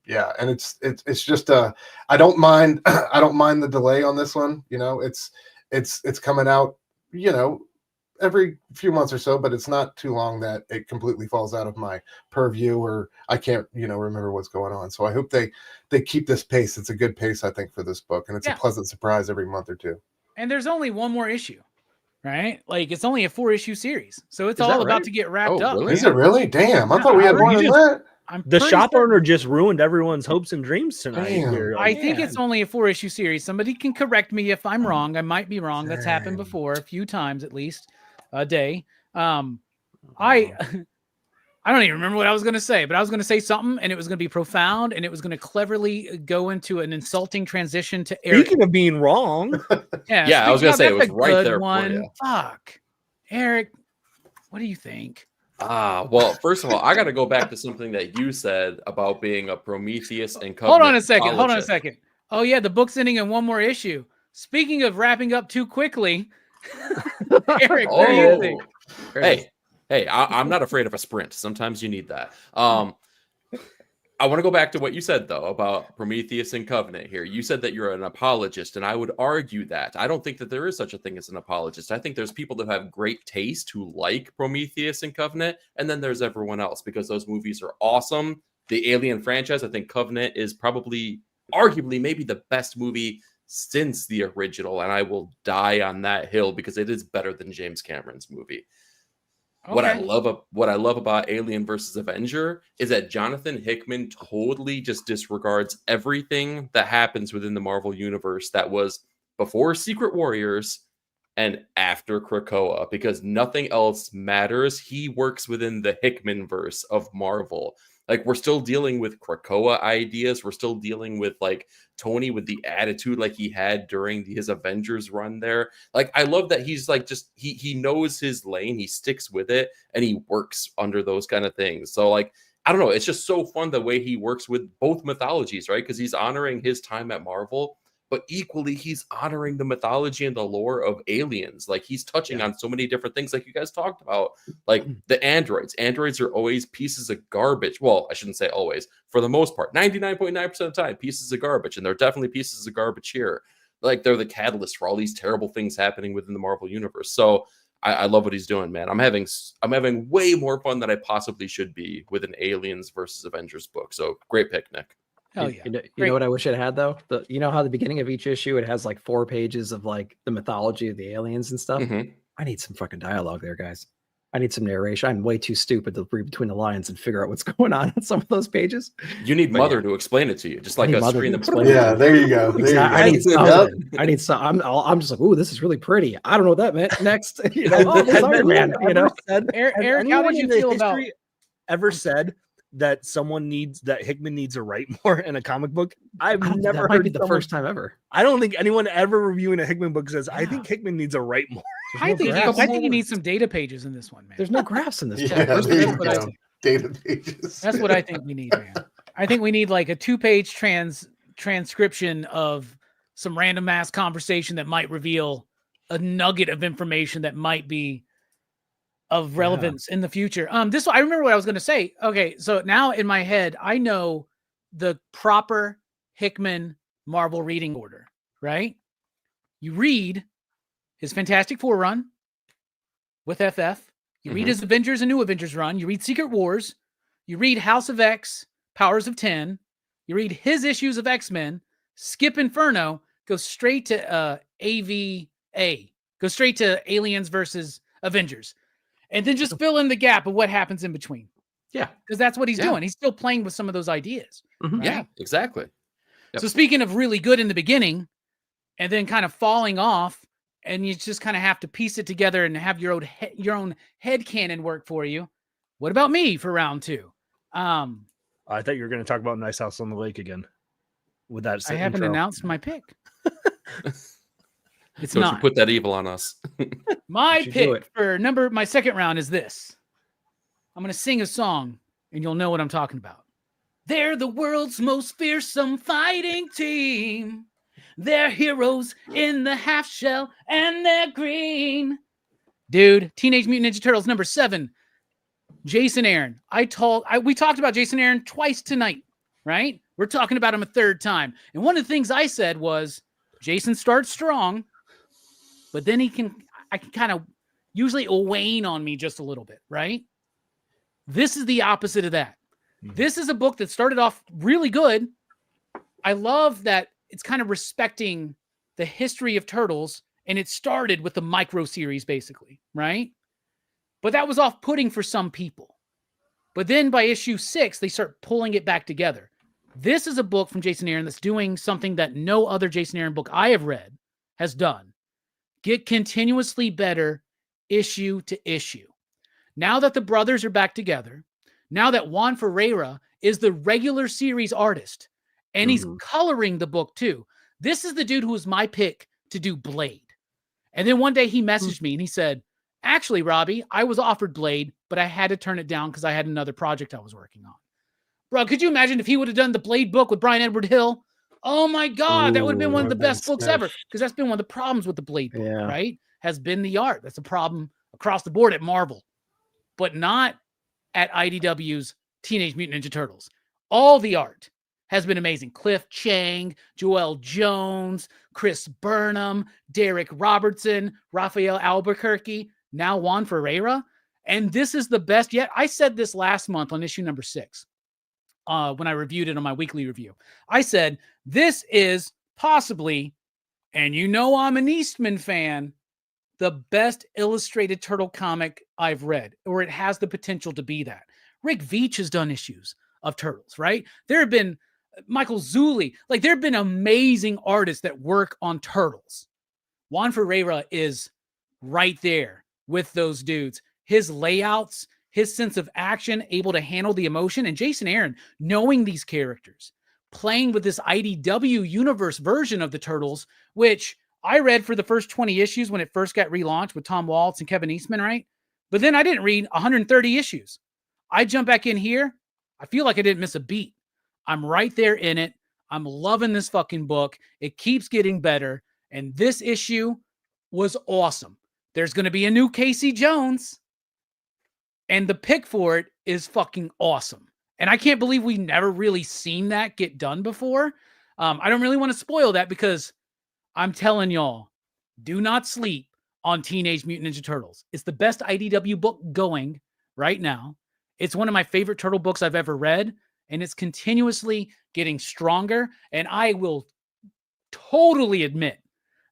Yeah, and it's just I don't mind the delay on this one. You know, it's coming out, you know, every few months or so, but it's not too long that it completely falls out of my purview or I can't, you know, remember what's going on. So I hope they keep this pace. It's a good pace, I think, for this book, and it's a pleasant surprise every month or two. And there's only one more issue, right? Like it's only a 4-issue series, so it's all about to get wrapped up. Really? Is it really? Damn, I thought we had more than that. The shop owner just ruined everyone's hopes and dreams tonight. Here. I think it's only a 4-issue series. Somebody can correct me if I'm wrong. I might be wrong. That's happened before a few times, at least a day. I don't even remember what I was going to say, but I was going to say something, and it was going to be profound, and it was going to cleverly go into an insulting transition to Eric. Speaking of being wrong, yeah, I was going to say it was right there for you. Fuck, Eric, what do you think? Well, first of all, I got to go back to something that you said about being a Prometheus and Covenant. Hold on a second. Oh yeah, the book's ending in one more issue. Speaking of wrapping up too quickly, Eric, what do you think? Hey, I'm not afraid of a sprint. Sometimes you need that. I want to go back to what you said, though, about Prometheus and Covenant here. You said that you're an apologist, and I would argue that. I don't think that there is such a thing as an apologist. I think there's people that have great taste who like Prometheus and Covenant, and then there's everyone else, because those movies are awesome. The Alien franchise, I think Covenant is probably, arguably, maybe the best movie since the original, and I will die on that hill because it is better than James Cameron's movie. Okay. What I love about Alien versus Avenger is that Jonathan Hickman totally just disregards everything that happens within the Marvel universe that was before Secret Warriors and after Krakoa, because nothing else matters. He works within the Hickman verse of Marvel. Like, we're still dealing with Krakoa ideas. We're still dealing with like Tony with the attitude like he had during his Avengers run there. Like, I love that he's like, just he knows his lane, he sticks with it, and he works under those kind of things. So like, I don't know, it's just so fun the way he works with both mythologies, right? Because he's honoring his time at Marvel, but equally he's honoring the mythology and the lore of Aliens. Like, he's touching on so many different things, like you guys talked about, like the androids. Androids are always pieces of garbage. Well, I shouldn't say always. For the most part, 99.9% of the time, pieces of garbage. And they're definitely pieces of garbage here. Like, they're the catalyst for all these terrible things happening within the Marvel universe. So I love what he's doing, man. I'm having way more fun than I possibly should be with an Aliens versus Avengers book. So great pick, Nick. Hell yeah. You know what I wish it had, though? You know how the beginning of each issue, it has like 4 pages of like the mythology of the aliens and stuff? Mm-hmm. I need some fucking dialogue there, guys. I need some narration. I'm way too stupid to read between the lines and figure out what's going on some of those pages. You need Mother to explain it to you, just like a screen. Yeah, there you go. I need something. I need some. I'm just like, ooh, this is really pretty. I don't know what that meant. Next, you know, Eric, how would you feel about ever said that Hickman needs to write more in a comic book? I've never heard it the first time ever. I don't think anyone ever reviewing a Hickman book says, I think Hickman needs to write more. I think he needs some data pages in this one, man. There's no graphs in this book. Data pages. That's what I think we need, man. I think we need like a 2-page transcription of some random ass conversation that might reveal a nugget of information that might be of relevance in the future. I remember what I was going to say. Okay, so now in my head, I know the proper Hickman Marvel reading order, right? You read his Fantastic Four run with FF. You read his Avengers and New Avengers run. You read Secret Wars. You read House of X, Powers of 10. You read his issues of X-Men. Skip Inferno. Go straight to AVA. Go straight to Aliens versus Avengers. And then just fill in the gap of what happens in between. Yeah. Because that's what he's doing. He's still playing with some of those ideas. Right? Yeah, exactly. Yep. So speaking of really good in the beginning and then kind of falling off, and you just kind of have to piece it together and have your own headcanon work for you. What about me for round 2? I thought you were going to talk about Nice House on the Lake again. With that, I haven't announced my pick. It's Don't not. you put that evil on us. My pick for my second round is this. I'm going to sing a song, and you'll know what I'm talking about. They're the world's most fearsome fighting team. They're heroes in the half shell, and they're green. Dude, Teenage Mutant Ninja Turtles number 7. Jason Aaron. We talked about Jason Aaron twice tonight, right? We're talking about him a third time. And one of the things I said was, Jason starts strong, but then I can kind of usually wane on me just a little bit, right? This is the opposite of that. This is a book that started off really good. I love that it's kind of respecting the history of Turtles, and it started with the micro series, basically, right? But that was off-putting for some people. But then by issue 6, they start pulling it back together. This is a book from Jason Aaron that's doing something that no other Jason Aaron book I have read has done. Get continuously better issue to issue. Now that the brothers are back together, now that Juan Ferreira is the regular series artist, and he's coloring the book too. This is the dude who was my pick to do Blade. And then one day he messaged me and he said, actually, Robbie, I was offered Blade, but I had to turn it down because I had another project I was working on. Bro, could you imagine if he would have done the Blade book with Brian Edward Hill? Oh my God, that would have been one of the best books ever. Because that's been one of the problems with the Blade book, right? Has been the art. That's a problem across the board at Marvel, but not at IDW's Teenage Mutant Ninja Turtles. All the art has been amazing. Cliff Chang, Joel Jones, Chris Burnham, Derek Robertson, Raphael Albuquerque, now Juan Ferreira. And this is the best yet. I said this last month on issue number 6 when I reviewed it on my weekly review. I said, this is possibly, and you know I'm an Eastman fan, the best illustrated turtle comic I've read, or it has the potential to be that. Rick Veitch has done issues of Turtles, right? There have been Michael Zulli, like there have been amazing artists that work on Turtles. Juan Ferreira is right there with those dudes. His layouts, his sense of action, able to handle the emotion, and Jason Aaron knowing these characters, playing with this IDW universe version of the Turtles, which I read for the first 20 issues when it first got relaunched with Tom Waltz and Kevin Eastman, right? But then I didn't read 130 issues. I jump back in here. I feel like I didn't miss a beat. I'm right there in it. I'm loving this fucking book. It keeps getting better. And this issue was awesome. There's going to be a new Casey Jones. And the pick for it is fucking awesome. And I can't believe we never really seen that get done before. I don't really want to spoil that because I'm telling y'all, do not sleep on Teenage Mutant Ninja Turtles. It's the best IDW book going right now. It's one of my favorite turtle books I've ever read, and it's continuously getting stronger. And I will totally admit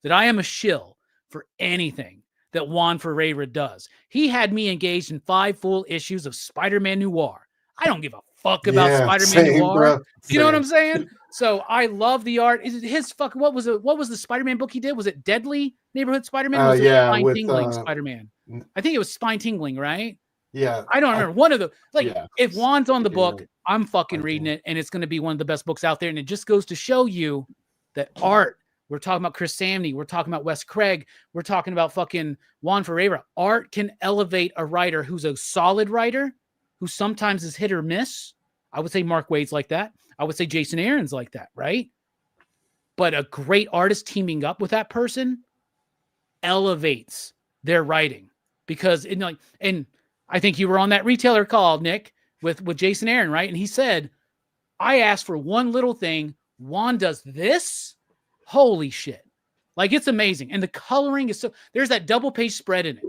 that I am a shill for anything that Juan Ferreira does. He had me engaged in 5 full issues of Spider-Man Noir. I don't give a fuck about Spider-Man Noir. Bro. You know what I'm saying? So I love the art. Is it his fucking what was the Spider-Man book he did? Was it Deadly Neighborhood Spider-Man? Was it Spine Tingling Spider-Man? I think it was Spine Tingling, right? Yeah. I don't remember. One of the yeah. If Juan's on the book, I'm fucking reading it, and it's going to be one of the best books out there. And it just goes to show you that art. We're talking about Chris Samney. We're talking about Wes Craig. We're talking about fucking Juan Ferreira. Art can elevate a writer who's a solid writer, who sometimes is hit or miss. I would say Mark Waid's like that. I would say Jason Aaron's like that, right? But a great artist teaming up with that person elevates their writing because and I think you were on that retailer call, Nick, with Jason Aaron, right? And he said, I asked for one little thing. Juan does this. Holy shit. Like, it's amazing. And the coloring is so, there's that double page spread in it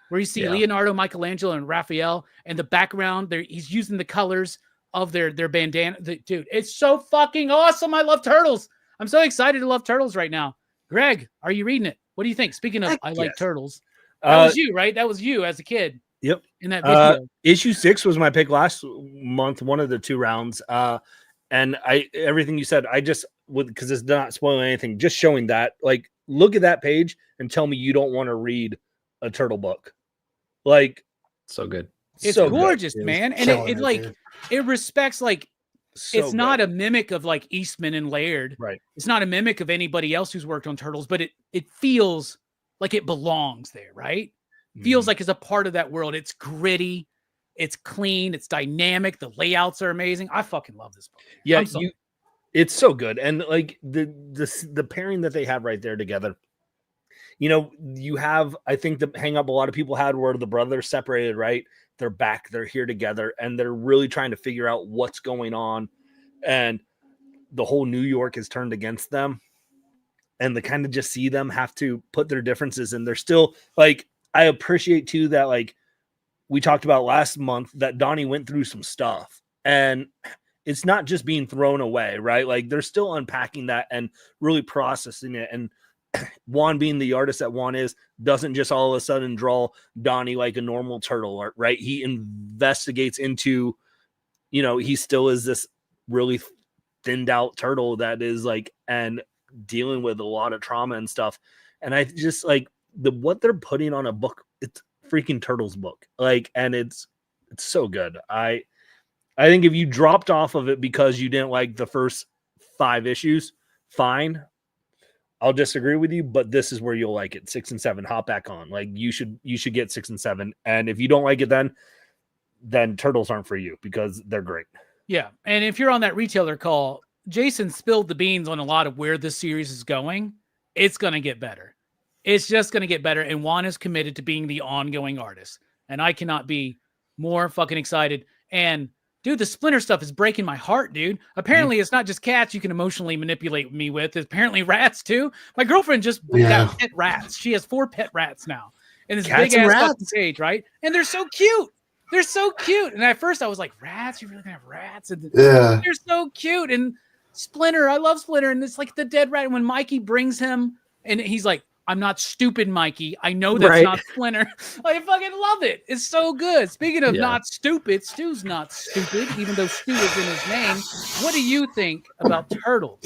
where you see Leonardo, Michelangelo, and Raphael, and the background there, he's using the colors of their bandana. Dude, it's so fucking awesome. I love Turtles. I'm so excited to love Turtles right now. Greg, are you reading it? What do you think? Speaking of, I like Turtles. That was you, right? That was you as a kid. Yep. In that video. Issue 6 was my pick last month, one of the 2 rounds. And everything you said, I just would, because it's not spoiling anything, just showing that, like, look at that page and tell me you don't want to read a turtle book. Like, so good. It's so gorgeous, good. man. And it respects, like, so it's not a mimic of like Eastman and Laird. Right. It's not a mimic of anybody else who's worked on Turtles, but it feels like it belongs there, right? Feels like it's a part of that world. It's gritty, it's clean, it's dynamic. The layouts are amazing. I fucking love this book. Yeah, it's so good. And like the pairing that they have right there together. You know, you have, I think the hang up a lot of people had where the brothers separated, right? They're back, they're here together, and they're really trying to figure out what's going on. And the whole New York is turned against them. And they kind of just see them have to put their differences in. They're still like, I appreciate too that, like we talked about last month, that Donnie went through some stuff and it's not just being thrown away, right? Like they're still unpacking that and really processing it. And Juan, being the artist that Juan is, doesn't just all of a sudden draw Donnie like a normal turtle art, right? He investigates into, you know, he still is this really thinned out turtle that is like, and dealing with a lot of trauma and stuff. And I just like what they're putting on a book. It's freaking Turtles book. Like, and it's so good. I think if you dropped off of it because you didn't like the first 5 issues, fine. I'll disagree with you, but this is where you'll like it. 6 and 7, hop back on. Like you should get 6 and 7. And if you don't like it, then Turtles aren't for you because they're great. Yeah. And if you're on that retailer call, Jason spilled the beans on a lot of where this series is going. It's going to get better. It's just going to get better. And Juan is committed to being the ongoing artist. And I cannot be more fucking excited. And Dude, the Splinter stuff is breaking my heart, dude. Apparently, it's not just cats you can emotionally manipulate me with. It's apparently rats, too. My girlfriend just got pet rats. She has 4 pet rats now. In this big-ass fucking cage, right? And they're so cute. They're so cute. And at first, I was like, rats? You're really going to have rats? And they're so cute. And Splinter, I love Splinter. And it's like the dead rat. And when Mikey brings him, and he's like, I'm not stupid, Mikey. I know that's not Splinter. I fucking love it. It's so good. Speaking of not stupid, Stu's not stupid, even though Stu is in his name. What do you think about Turtles?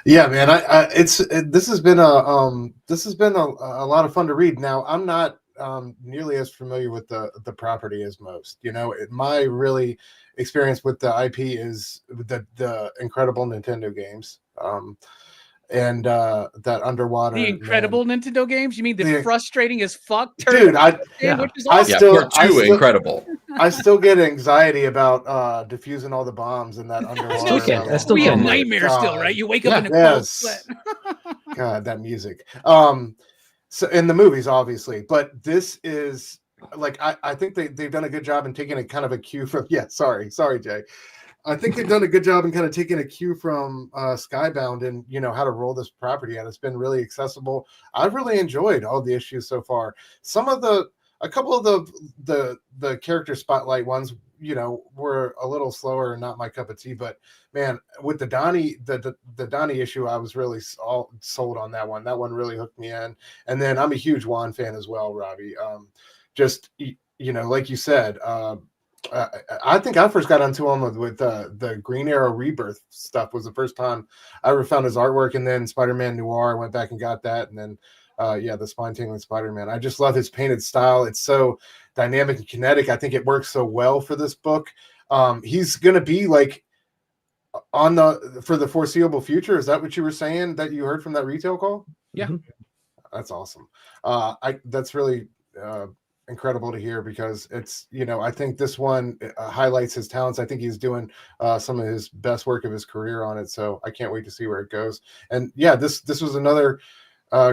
Yeah, man. This has been a lot of fun to read. Now, I'm not nearly as familiar with the property as most. You know, my really experience with the IP is the incredible Nintendo games. And that underwater, the incredible Nintendo games. You mean the frustrating as fuck dude? Which is awesome. Incredible. I still get anxiety about diffusing all the bombs in that underwater. I still we get have nightmares still, right? You wake up in a cold sweat. God, that music. So in the movies, obviously, but this is like I think they've done a good job in taking a kind of a cue from. Yeah, sorry, Jay. I think they've done a good job in kind of taking a cue from Skybound and, you know, how to roll this property out. It's been really accessible. I've really enjoyed all the issues so far. A couple of the character spotlight ones, you know, were a little slower and not my cup of tea. But man, with the Donnie, the Donnie issue, I was really all sold on that one. That one really hooked me in. And then I'm a huge Juan fan as well, Robbie. Just, you know, like you said, I think I first got onto him with the Green Arrow Rebirth stuff. Was the first time I ever found his artwork, and then Spider-Man Noir. I went back and got that, and then the spine-tingling Spider-Man. I just love his painted style. It's so dynamic and kinetic. I think it works so well for this book. He's gonna be like for the foreseeable future. Is that what you were saying that you heard from that retail call? Yeah, that's awesome. That's really incredible to hear, because it's, you know, I think this one highlights his talents. I think he's doing some of his best work of his career on it, so I can't wait to see where it goes. And yeah, this was another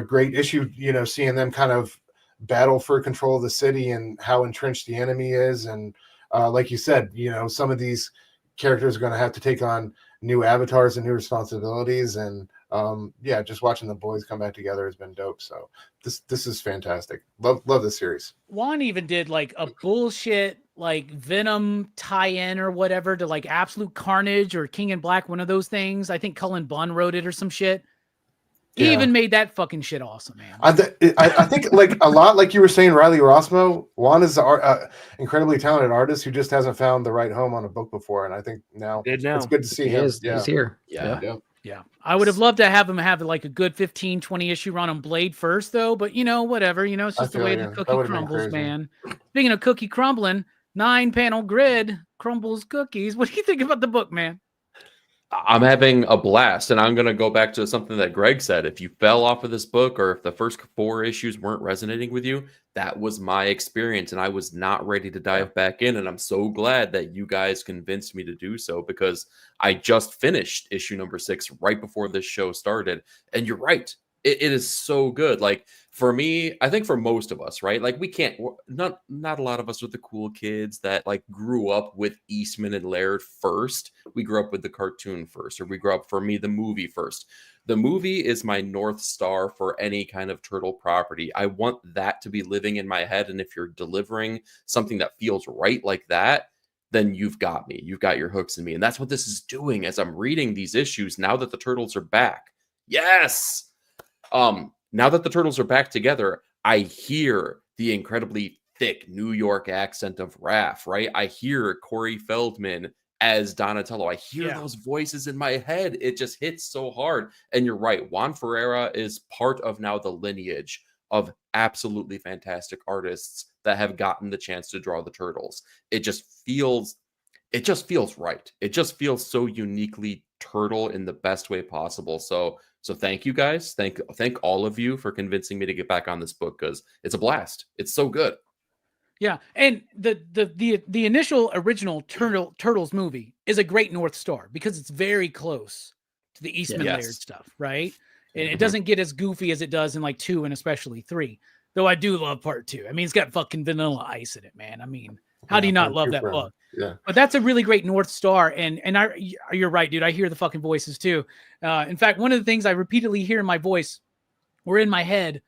great issue, you know, seeing them kind of battle for control of the city and how entrenched the enemy is. And like you said, you know, some of these characters are going to have to take on new avatars and new responsibilities. And just watching the boys come back together has been dope. So this is fantastic. Love this series. Juan even did like a bullshit like Venom tie-in or whatever to like Absolute Carnage or King in Black, one of those things. I think Cullen Bunn wrote it or some shit. He even made that fucking shit awesome, man. I think like a lot, like you were saying, Riley Rossmo, Juan is an incredibly talented artist who just hasn't found the right home on a book before. And I think now it's good to see him. He's here. Yeah. I would have loved to have him have like a good 15, 20 issue run on Blade first, though. But, you know, whatever. You know, it's just the way the cookie crumbles, man. Speaking of cookie crumbling, 9-panel grid crumbles cookies. What do you think about the book, man? I'm having a blast, and I'm going to go back to something that Greg said. If you fell off of this book, or if the first 4 issues weren't resonating with you, that was my experience, and I was not ready to dive back in. And I'm so glad that you guys convinced me to do so, because I just finished issue number 6 right before this show started. And you're right. It is so good. Like, for me, I think for most of us, right? Like, we can't, not a lot of us are the cool kids that like grew up with Eastman and Laird first. We grew up with the cartoon first, or we grew up, for me, the movie first. The movie is my North Star for any kind of turtle property. I want that to be living in my head. And if you're delivering something that feels right like that, then you've got me. You've got your hooks in me. And that's what this is doing as I'm reading these issues now that the turtles are back. Yes. Now that the turtles are back together, I hear the incredibly thick New York accent of Raph, right? I hear Corey Feldman as Donatello. I hear those voices in my head. It just hits so hard. And you're right. Juan Ferreira is part of now the lineage of absolutely fantastic artists that have gotten the chance to draw the turtles. It just feels right. It just feels so uniquely turtle in the best way possible. So thank you guys. Thank all of you for convincing me to get back on this book, because it's a blast. It's so good. Yeah, and the initial original Turtles movie is a great North Star, because it's very close to the Eastman Laird stuff, right? And it doesn't get as goofy as it does in like 2 and especially 3. Though I do love part 2. I mean, it's got fucking Vanilla Ice in it, man. I mean, How do you not I'm love true that friend. book? Yeah. But that's a really great North Star. And you're right, dude. I hear the fucking voices too. In fact, one of the things I repeatedly hear in my voice or in my head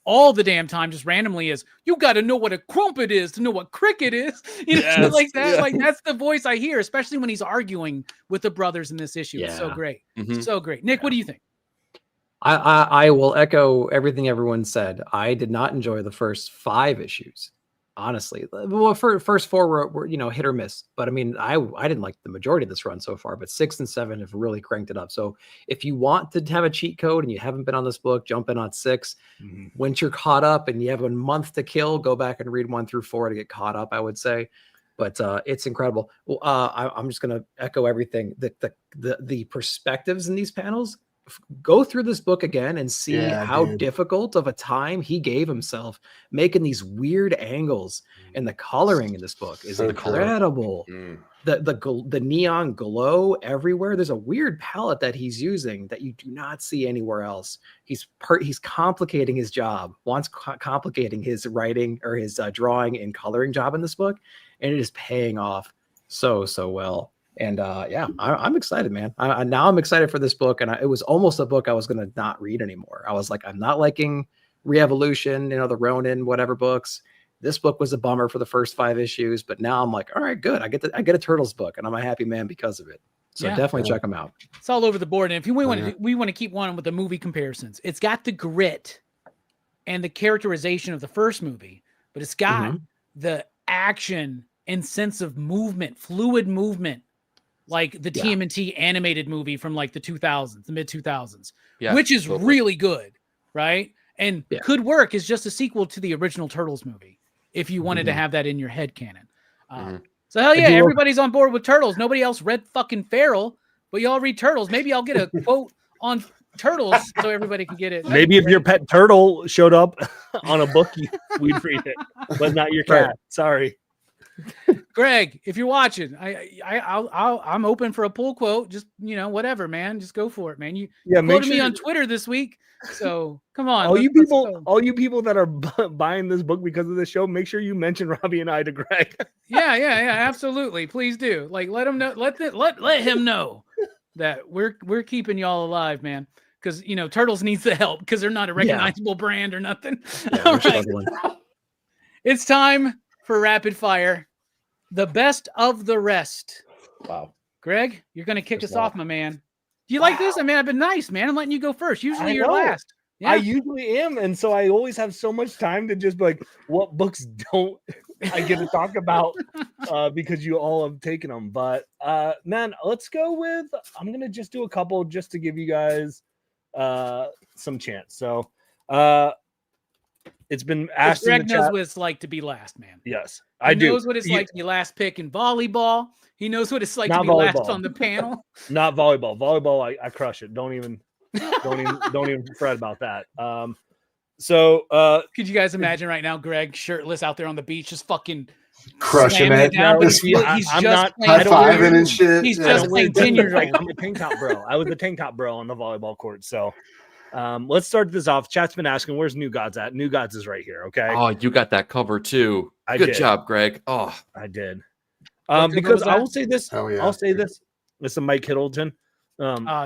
all the damn time, just randomly, is you got to know what a crumpet is to know what cricket is. You know, shit like that. Yeah. Like that's the voice I hear, especially when he's arguing with the brothers in this issue. It's so Yeah. great. Mhm. So great. Nick, what do you think? I will echo everything everyone said. I did not enjoy the first 5 issues, honestly. Well, first 4 were hit or miss, but I mean, I didn't like the majority of this run so far. But 6 and 7 have really cranked it up. So if you want to have a cheat code and you haven't been on this book, jump in on 6. Once you're caught up and you have a month to kill, go back and read 1 through 4 to get caught up, I would say. But it's incredible. Well, I'm just going to echo everything. The perspectives in these panels. Go through this book again and see how difficult of a time he gave himself making these weird angles, and the coloring in this book is So incredible. The neon glow everywhere. There's a weird palette that he's using that you do not see anywhere else. He's complicating his job, complicating his writing or his drawing and coloring job in this book, and it is paying off so well. And I'm excited, man. Now I'm excited for this book, and it was almost a book I was going to not read anymore. I was like, I'm not liking Re-Evolution, the Ronin, whatever books. This book was a bummer for the first 5 issues, but now I'm like, all right, good. I get a Turtles book, and I'm a happy man because of it. So definitely check them out. It's all over the board. And if we want to keep one with the movie comparisons, it's got the grit and the characterization of the first movie, but it's got the action and sense of movement, fluid movement, like the TMNT animated movie from like the 2000s, the mid 2000s, which is really good, right? And could work as just a sequel to the original Turtles movie if you wanted to have that in your head canon. So hell yeah, everybody's on board with Turtles. Nobody else read fucking Feral, but y'all read Turtles. Maybe I'll get a quote on Turtles so everybody can get it. Maybe if your pet turtle showed up on a book, we'd read it, but not your cat. Sorry. Greg, if you're watching, I'm open for a pull quote. Just whatever, man. Just go for it, man. You quoted me on Twitter this week, so come on. All you people that are buying this book because of this show, make sure you mention Robbie and I to Greg. yeah, absolutely. Please do. Like, let him know. Let him know that we're keeping y'all alive, man. Because Turtles needs the help because they're not a recognizable brand or nothing. All right. It's time for rapid fire. The best of the rest. Wow. Greg, you're going to kick us off, my man. Do you like this? I mean, I've been nice, man. I'm letting you go first. Usually you're last. Yeah. I usually am. And so I always have so much time to just be like, what books don't I get to talk about because you all have taken them. But man, let's go with, I'm going to just do a couple just to give you guys some chance. So it's been asked. Greg knows what it's like to be last, man. Yes, I do. He knows what it's like to be last pick in volleyball. He knows what it's like to be last on the panel. Not volleyball. Volleyball, I crush it. Don't even fret about that. So could you guys imagine right now, Greg shirtless out there on the beach, just fucking crushing it down, but I'm not high-fiving and shit. He's just playing 10-year-old. I'm a tank top bro. I was the tank top bro on the volleyball court. So let's start this off. Chat's been asking, where's New Gods at? New Gods is right here. Okay. Oh, you got that cover too. Good job, Greg. Oh, I did. Because I will say this. I'll say this. It's a Mike Hiddleton.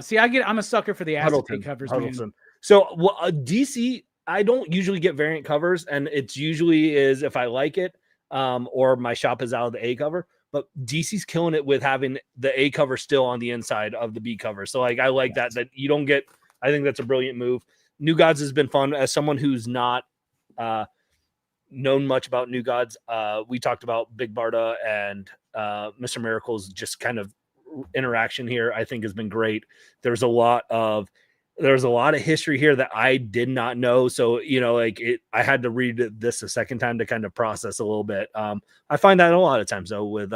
See, I'm a sucker for the acetate covers, man. So DC, I don't usually get variant covers, and it's usually is if I like it, or my shop is out of the A cover. But DC's killing it with having the A cover still on the inside of the B cover. So like I like that you don't get. I think that's a brilliant move. New Gods has been fun. As someone who's not known much about New Gods, we talked about Big Barda and Mr. Miracle's just kind of interaction here. I think has been great. There's a lot of history here that I did not know. So I had to read this a second time to kind of process a little bit. I find that a lot of times though with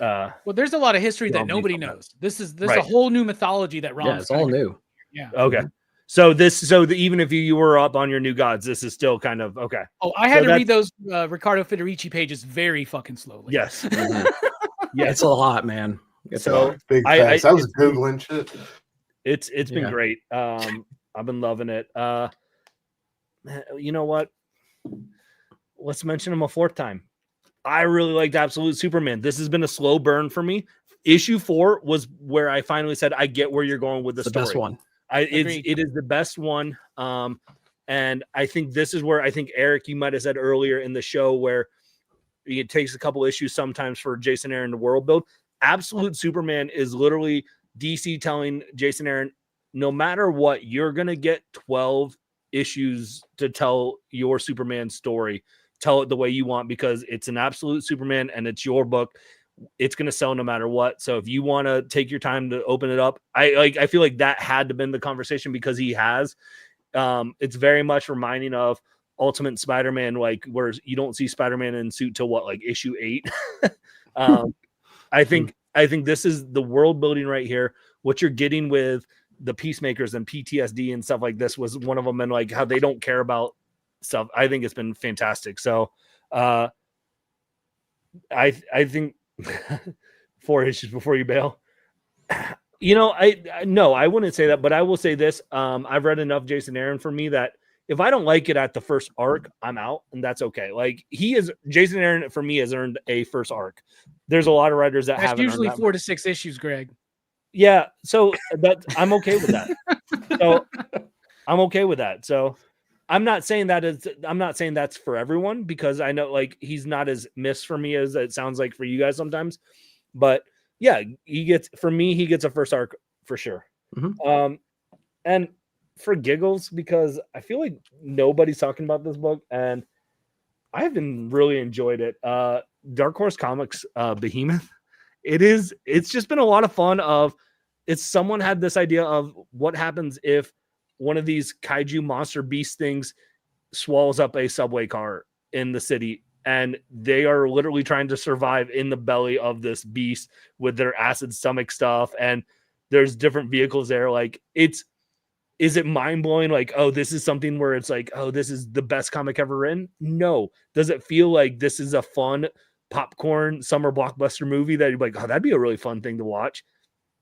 well, there's a lot of history that nobody knows. This is a whole new mythology that Ron. It's all new. Yeah. Okay. So even if you were up on your New Gods, this is still kind of okay. Oh, I had to read those Riccardo Federici pages very fucking slowly. Yes. Yeah, it's a lot, man. It's so big. I was Googling shit. It's been great. I've been loving it. You know what? let's mention him a fourth time. I really liked Absolute Superman. This has been a slow burn for me. Issue 4 was where I finally said, I get where you're going with the story. Best one. It is the best one. And I think this is where I think, Eric, you might have said earlier in the show where it takes a couple issues sometimes for Jason Aaron to world build. Absolute Superman is literally DC telling Jason Aaron, no matter what, you're going to get 12 issues to tell your Superman story. Tell it the way you want, because it's an Absolute Superman and it's your book. It's going to sell no matter what. So if you want to take your time to open it up, I feel like that had to been the conversation, because he has. It's very much reminding of Ultimate Spider-Man, like where you don't see Spider-Man in suit till what, like issue 8. I think this is the world building right here. What you're getting with the Peacemakers and PTSD and stuff like this was one of them, and like how they don't care about stuff. I think it's been fantastic. So I think 4 issues before you bail. I wouldn't say that, but I will say this. I've read enough Jason Aaron for me that if I don't like it at the first arc, I'm out, and that's okay. Like Jason Aaron for me has earned a first arc. There's a lot of writers that haven't. That's usually 4 to 6 issues, Greg. Yeah, so I'm okay with that. So I'm okay with that. So I'm not saying that's for everyone, because I know like he's not as missed for me as it sounds like for you guys sometimes. But yeah, he gets a first arc for sure. Mm-hmm. And for giggles, because I feel like nobody's talking about this book, and I've been really enjoyed it. Dark Horse Comics, Behemoth. It's just been a lot of fun. Someone had this idea of what happens if one of these kaiju monster beast things swallows up a subway car in the city, and they are literally trying to survive in the belly of this beast with their acid stomach stuff. And there's different vehicles there. Like is it mind blowing? Like, oh, this is something where it's like, oh, this is the best comic ever written. No. Does it feel like this is a fun popcorn summer blockbuster movie that you're like, oh, that'd be a really fun thing to watch?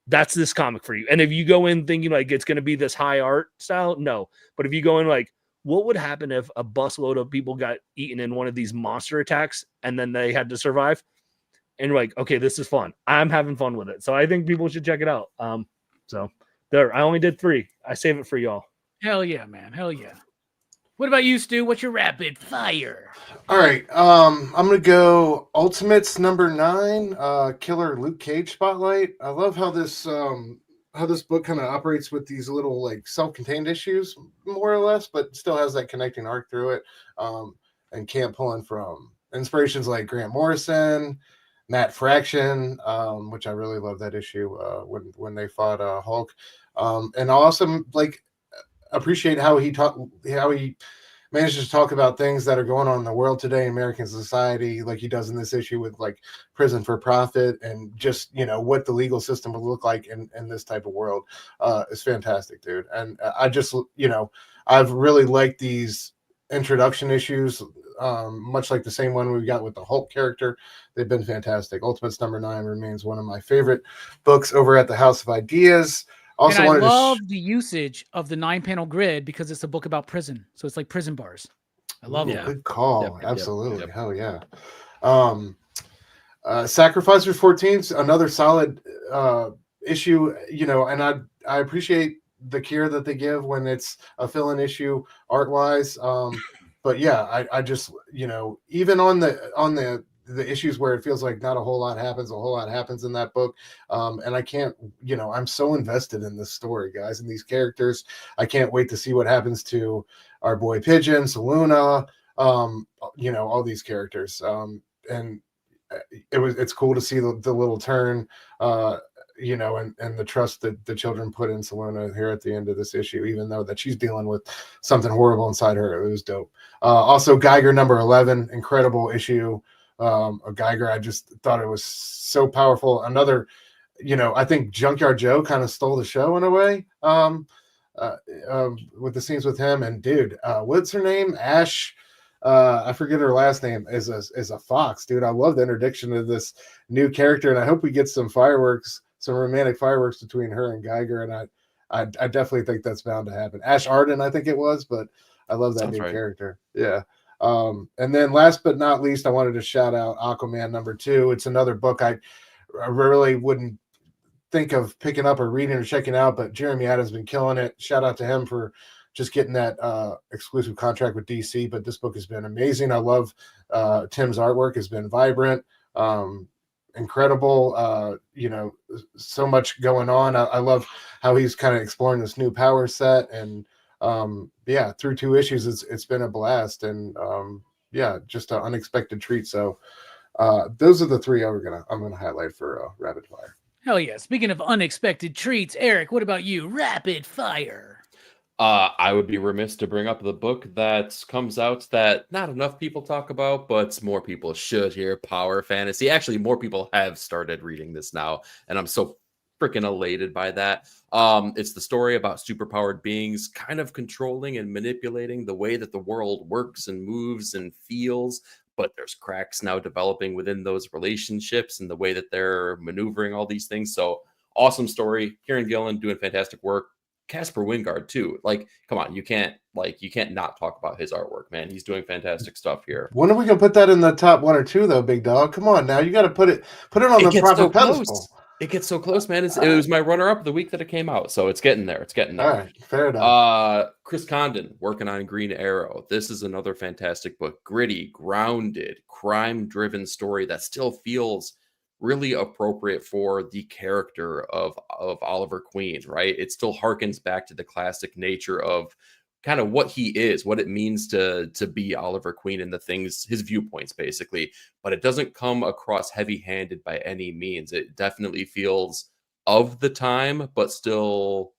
That's this comic for you. And if you go in thinking like it's going to be this high art style, no. But if you go in like, what would happen if a busload of people got eaten in one of these monster attacks and then they had to survive? And you're like, okay, this is fun. I'm having fun with it. So I think people should check it out. So there, I only did 3. I save it for y'all. Hell yeah, man. Hell yeah. What about you, Stu? What's your rapid fire? All right. I'm gonna go Ultimates number 9, Killer Luke Cage Spotlight. I love how this book kind of operates with these little like self-contained issues, more or less, but still has that connecting arc through it. And can't pull in from inspirations like Grant Morrison, Matt Fraction, which I really love that issue when they fought Hulk. And I also like appreciate how he manages to talk about things that are going on in the world today, American society, like he does in this issue with like prison for profit and just, what the legal system would look like in this type of world. Is fantastic, dude. And I just, I've really liked these introduction issues, much like the same one we got with the Hulk character. They've been fantastic. Ultimates number 9 remains one of my favorite books over at the House of Ideas. Also, and I love the usage of the 9-panel grid because it's a book about prison. So it's like prison bars. I love it. Good call. Yep. Absolutely. Yep. Hell yeah. Sacrificers 14, another solid issue, and I appreciate the care that they give when it's a fill-in issue art-wise. But yeah, I just, even on the issues where it feels like not a whole lot happens in that book. And I can't, I'm so invested in this story, guys, and these characters. I can't wait to see what happens to our boy Pigeon, Saluna, all these characters. And it's cool to see the little turn, and the trust that the children put in Saluna here at the end of this issue, even though that she's dealing with something horrible inside her. It was dope. Also Geiger number 11, incredible issue. A Geiger, I just thought it was so powerful. Another, I think Junkyard Joe kind of stole the show in a way, with the scenes with him. And dude, what's her name? Ash. I forget her last name. Is a fox, dude. I love the introduction of this new character, and I hope we get some romantic fireworks between her and Geiger. And I definitely think that's bound to happen. Ash Arden, I think it was, but I love that new character. Yeah. And then last but not least, I wanted to shout out Aquaman #2. It's another book I really wouldn't think of picking up or reading or checking out, but Jeremy Adams has been killing it. Shout out to him for just getting that exclusive contract with DC. But this book has been amazing. I love Tim's artwork, has been vibrant, incredible. So much going on. I love how he's kind of exploring this new power set, and through 2 issues, it's been a blast, and just an unexpected treat. So those are the 3 I'm gonna highlight for rapid fire. Hell yeah. Speaking of unexpected treats, Eric, what about you? Rapid fire. I would be remiss to bring up the book that comes out that not enough people talk about, but more people should hear. Power Fantasy. Actually, more people have started reading this now, and I'm so freaking elated by that. It's the story about superpowered beings kind of controlling and manipulating the way that the world works and moves and feels. But there's cracks now developing within those relationships and the way that they're maneuvering all these things. So awesome story. Kieran Gillen doing fantastic work. Casper Wingard too. Like, come on, you can't not talk about his artwork, man. He's doing fantastic stuff here. When are we gonna put that in the top 1 or 2 though, big dog? Come on now, you got to put it on the proper pedestal. It gets so close, man. It was my runner-up the week that it came out, so it's getting there. All right, fair enough. Chris Condon working on Green Arrow. This is another fantastic book. Gritty, grounded, crime-driven story that still feels really appropriate for the character of Oliver Queen, right? It still harkens back to the classic nature of kind of what he is, what it means to be Oliver Queen and the things, his viewpoints, basically. But it doesn't come across heavy-handed by any means. It definitely feels of the time, but still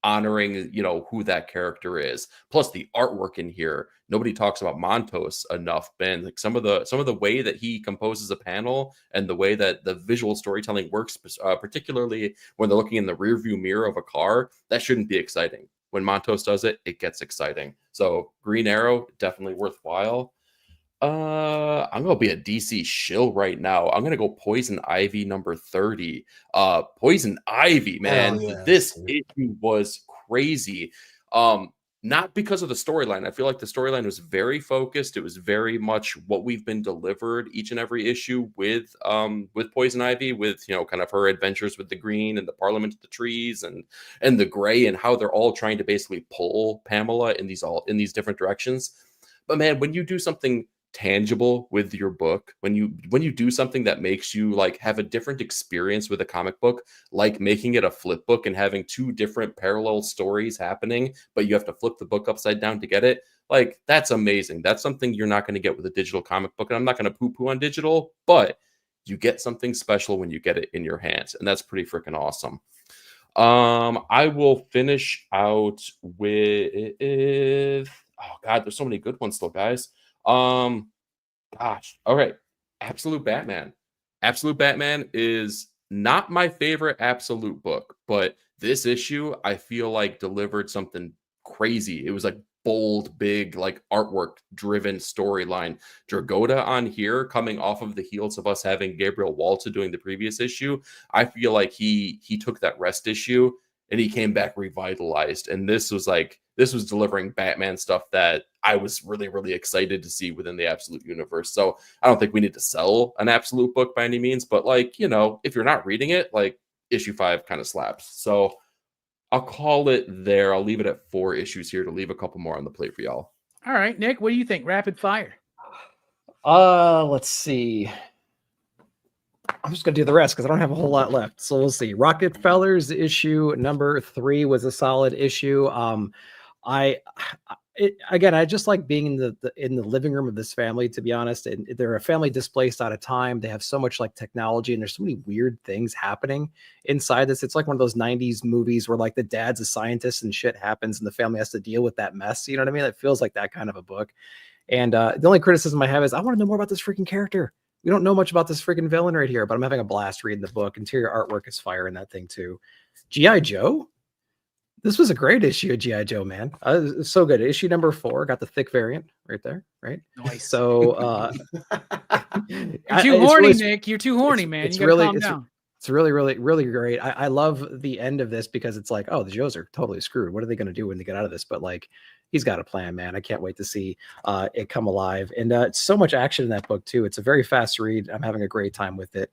honoring, who that character is. Plus the artwork in here. Nobody talks about Montos enough, Ben. Like some of the way that he composes a panel and the way that the visual storytelling works, particularly when they're looking in the rearview mirror of a car, that shouldn't be exciting. When Montos does it, it gets exciting. So Green Arrow, definitely worthwhile. I'm gonna be a DC shill right now. I'm gonna go Poison Ivy #30. Poison Ivy, man. This issue was crazy. Not because of the storyline. I feel like the storyline was very focused. It was very much what we've been delivered each and every issue with Poison Ivy, with kind of her adventures with the green and the Parliament of the Trees and the gray, and how they're all trying to basically pull Pamela in these different directions. But man, when you do something tangible with your book, when you do something that makes you like have a different experience with a comic book, like making it a flip book and having 2 different parallel stories happening, but you have to flip the book upside down to get it, like that's amazing. That's something you're not going to get with a digital comic book. And I'm not going to poo-poo on digital, but you get something special when you get it in your hands, and that's pretty freaking awesome. I will finish out with oh god, there's so many good ones still, guys. Gosh. All right. Absolute Batman. Absolute Batman is not my favorite Absolute book, but this issue I feel like delivered something crazy. It was like bold, big, like artwork driven storyline. Dragotta on here, coming off of the heels of us having Gabriel Walta doing the previous issue, I feel like he took that rest issue and he came back revitalized. And this was delivering Batman stuff that I was really, really excited to see within the Absolute universe. So I don't think we need to sell an Absolute book by any means, but like, if you're not reading it, like issue 5 kind of slaps. So I'll call it there. I'll leave it at 4 issues here to leave a couple more on the plate for y'all. All right, Nick, what do you think? Rapid fire. Let's see. I'm just gonna do the rest because I don't have a whole lot left. So we'll see. Rockefellers issue #3 was a solid issue. I just like being in the living room of this family, to be honest. And they're a family displaced out of time. They have so much like technology, and there's so many weird things happening inside this. It's like one of those 90s movies where like the dad's a scientist and shit happens and the family has to deal with that mess. You know what I mean? It feels like that kind of a book. And the only criticism I have is I want to know more about this freaking character. We don't know much about this freaking villain right here, but I'm having a blast reading the book. Interior artwork is fire in that thing too. G.I. Joe? This was a great issue of G.I. Joe, man. It's so good. Issue #4 got the thick variant right there, right? Nice. So you're too horny, Nick. You're too horny, man. You gotta calm down. It's really, really, really great. I love the end of this because it's like, oh, the Joes are totally screwed. What are they going to do when they get out of this? But like, he's got a plan, man. I can't wait to see it come alive. And it's so much action in that book too. It's a very fast read. I'm having a great time with it.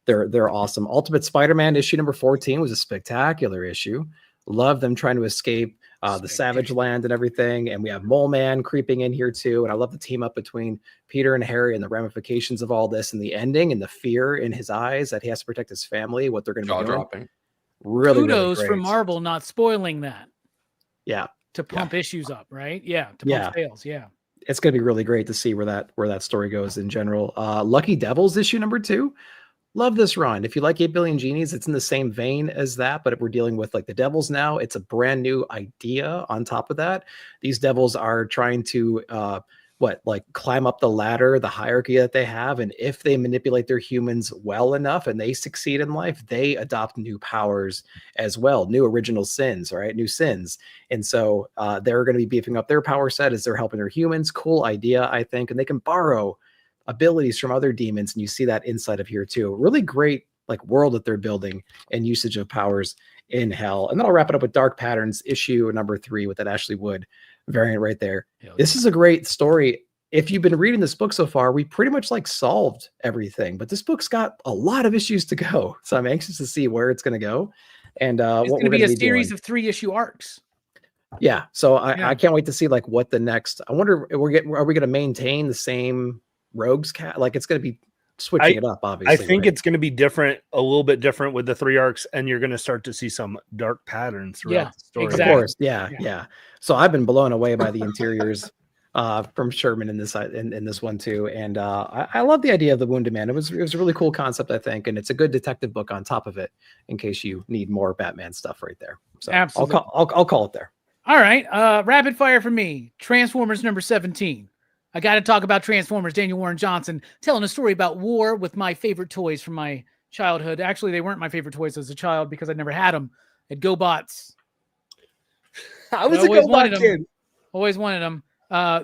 They're awesome. Ultimate Spider-Man issue number 14 was a spectacular issue. Love them trying to escape the Savage Land and everything. And we have Mole Man creeping in here too. And I love the team up between Peter and Harry and the ramifications of all this and the ending and the fear in his eyes that he has to protect his family, what they're going to be doing. Jaw-dropping. Really, Kudos really for great. Marvel not spoiling that Yeah. to pump issues up, right? Yeah, to pump sales. Yeah. It's going to be really great to see where that story goes in general. Lucky Devils issue number 2. Love this run. If you like 8 Billion Genies, it's in the same vein as that, but if we're dealing with like the Devils now, it's a brand new idea on top of that. These Devils are trying to climb up the ladder, the hierarchy that they have, and if they manipulate their humans well enough and they succeed in life, they adopt new powers as well, new original sins, right? New sins. And so they're going to be beefing up their power set as they're helping their humans. Cool idea, I think, and they can borrow abilities from other demons, and you see that inside of here too. Really great like world that they're building and usage of powers in hell. And then I'll wrap it up with Dark Patterns issue number 3 with that Ashley Wood variant right there. This is a great story. If you've been reading this book so far, we pretty much like solved everything, but this book's got a lot of issues to go. So I'm anxious to see where it's going to go. And it's what going we're to be going a to be series doing. of 3-issue arcs. Yeah. So I can't wait to see like what the next, I wonder, are we going to maintain the same rogues cat? Like it's going to be switching it up, obviously. I think right? it's going to be different, a little bit different with the 3 arcs, and you're going to start to see some dark patterns throughout the story. exactly. Of course. Yeah. So I've been blown away by the interiors from Sherman in this one too. And I love the idea of the Wounded Man. It was a really cool concept, I think. And it's a good detective book on top of it in case you need more Batman stuff right there. So Absolutely. I'll call it there. All right. Rapid fire for me. Transformers number 17. I got to talk about Transformers. Daniel Warren Johnson telling a story about war with my favorite toys from my childhood. Actually, they weren't my favorite toys as a child because I never had them. At GoBots. I was a GoBot kid. Always wanted them.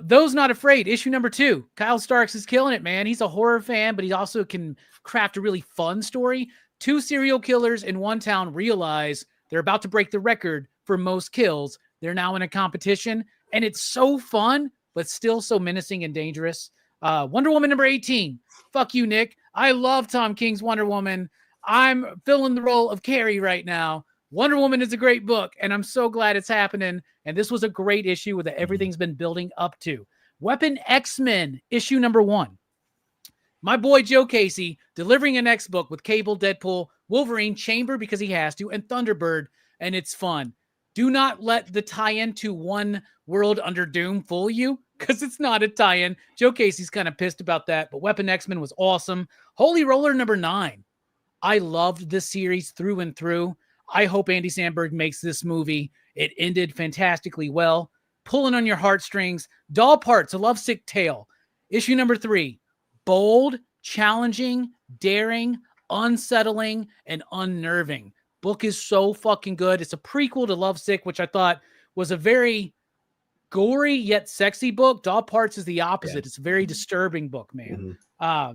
Those Not Afraid, issue number 2. Kyle Starks is killing it, man. He's a horror fan, but he also can craft a really fun story. 2 serial killers in one town realize they're about to break the record for most kills. They're now in a competition, and it's so fun, but still so menacing and dangerous. Wonder Woman number 18. Fuck you, Nick. I love Tom King's Wonder Woman. I'm filling the role of Carrie right now. Wonder Woman is a great book, and I'm so glad it's happening. And this was a great issue that everything's been building up to. Weapon X-Men, issue number 1. My boy Joe Casey delivering a next book with Cable, Deadpool, Wolverine, Chamber because he has to, and Thunderbird, and it's fun. Do not let the tie-in to One World Under Doom fool you, because it's not a tie-in. Joe Casey's kind of pissed about that, but Weapon X-Men was awesome. Holy Roller number 9. I loved this series through and through. I hope Andy Samberg makes this movie. It ended fantastically well. Pulling on your heartstrings. Doll Parts, A Lovesick Tale. Issue number 3. Bold, challenging, daring, unsettling, and unnerving. Book is so fucking good. It's a prequel to Lovesick, which I thought was a very gory yet sexy book. Doll Parts is the opposite. Yeah. It's a very disturbing book, man.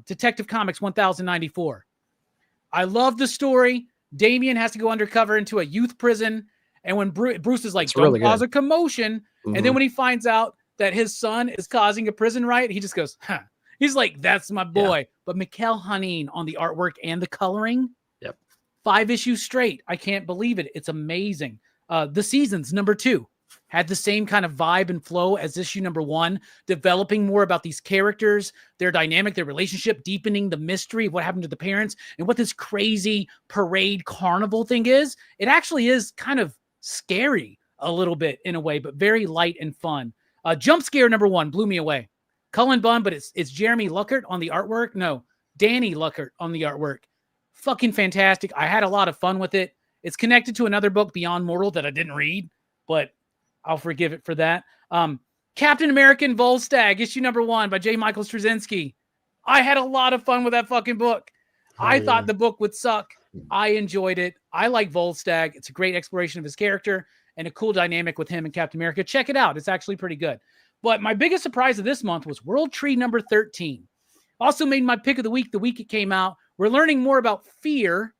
Detective Comics 1094. I love the story. Damien has to go undercover into a youth prison. And when Bruce is like, don't really cause a commotion. And then when he finds out that his son is causing a prison riot, he just goes, huh. He's like, that's my boy. Yeah. But Mikkel Hanine on the artwork and the coloring. 5 issues straight. I can't believe it. It's amazing. The Seasons, number 2, had the same kind of vibe and flow as issue number 1, developing more about these characters, their dynamic, their relationship, deepening the mystery of what happened to the parents and what this crazy parade carnival thing is. It actually is kind of scary a little bit in a way, but very light and fun. Jump Scare number 1 blew me away. Cullen Bunn, but it's Jeremy Luckert on the artwork. No, Danny Luckert on the artwork. Fucking fantastic. I had a lot of fun with it. It's connected to another book, Beyond Mortal, that I didn't read, but I'll forgive it for that. Captain America and Volstagg, issue number 1 by J. Michael Straczynski. I had a lot of fun with that fucking book. I thought the book would suck. I enjoyed it. I like Volstagg. It's a great exploration of his character and a cool dynamic with him and Captain America. Check it out. It's actually pretty good. But my biggest surprise of this month was World Tree number 13. Also made my pick of the week it came out. We're learning more about Fear,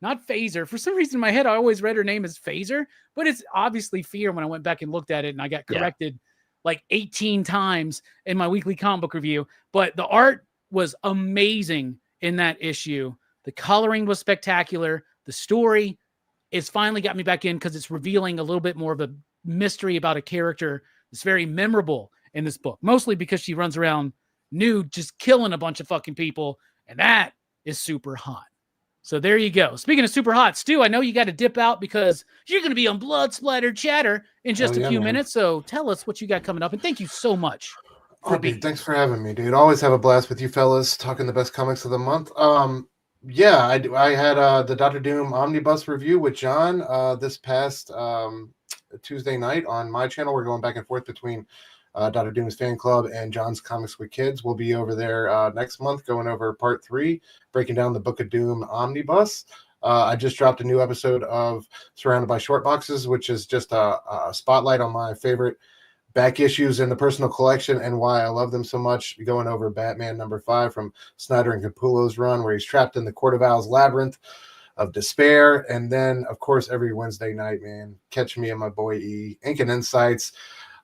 not Phaser. For some reason in my head, I always read her name as Phaser, but it's obviously Fear when I went back and looked at it and I got corrected like 18 times in my weekly comic book review, but the art was amazing in that issue. The coloring was spectacular. The story is finally got me back in because it's revealing a little bit more of a mystery about a character that's very memorable in this book, mostly because she runs around nude, just killing a bunch of fucking people. And that is super hot. So there you go. Speaking of super hot, Stu, I know you got to dip out because you're going to be on Blood Splattered Chatter in just a few minutes. So tell us what you got coming up. And thank you so much. Dude, thanks for having me, dude. Always have a blast with you fellas talking the best comics of the month. Yeah, I had the Dr. Doom Omnibus review with John this past Tuesday night on my channel. We're going back and forth between Dr. Doom's fan club and John's Comics with Kids. We'll be over there next month going over part 3, breaking down the Book of Doom Omnibus. I just dropped a new episode of Surrounded by Short Boxes, which is just a spotlight on my favorite back issues in the personal collection and why I love them so much. Going over Batman #5 from Snyder and Capullo's run, where he's trapped in the Court of Owl's labyrinth of despair. And then, of course, every Wednesday night, man, catch me and my boy E, Ink and Insights.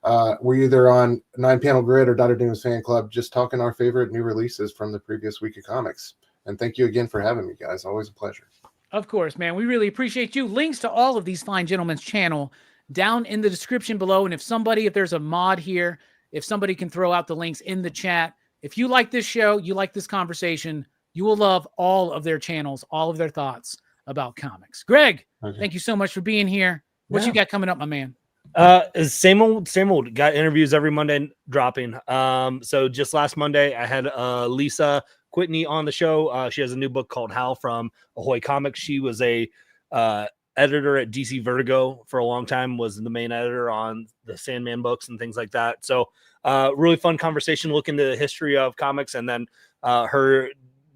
We're either on 9-Panel Grid or Dr. Doom's Fan Club, just talking our favorite new releases from the previous week of comics. And thank you again for having me, guys. Always a pleasure. Of course, man. We really appreciate you. Links to all of these fine gentlemen's channel down in the description below. And if there's a mod here, if somebody can throw out the links in the chat, if you like this show, you like this conversation, you will love all of their channels, all of their thoughts about comics. Greg, Thank you so much for being here. What you got coming up, my man? Same old. Got interviews every Monday dropping. So just last Monday, I had Lisa Whitney on the show. She has a new book called Hal from Ahoy Comics. She was a editor at DC Vertigo for a long time, was the main editor on the Sandman books and things like that. So really fun conversation, look into the history of comics, and then her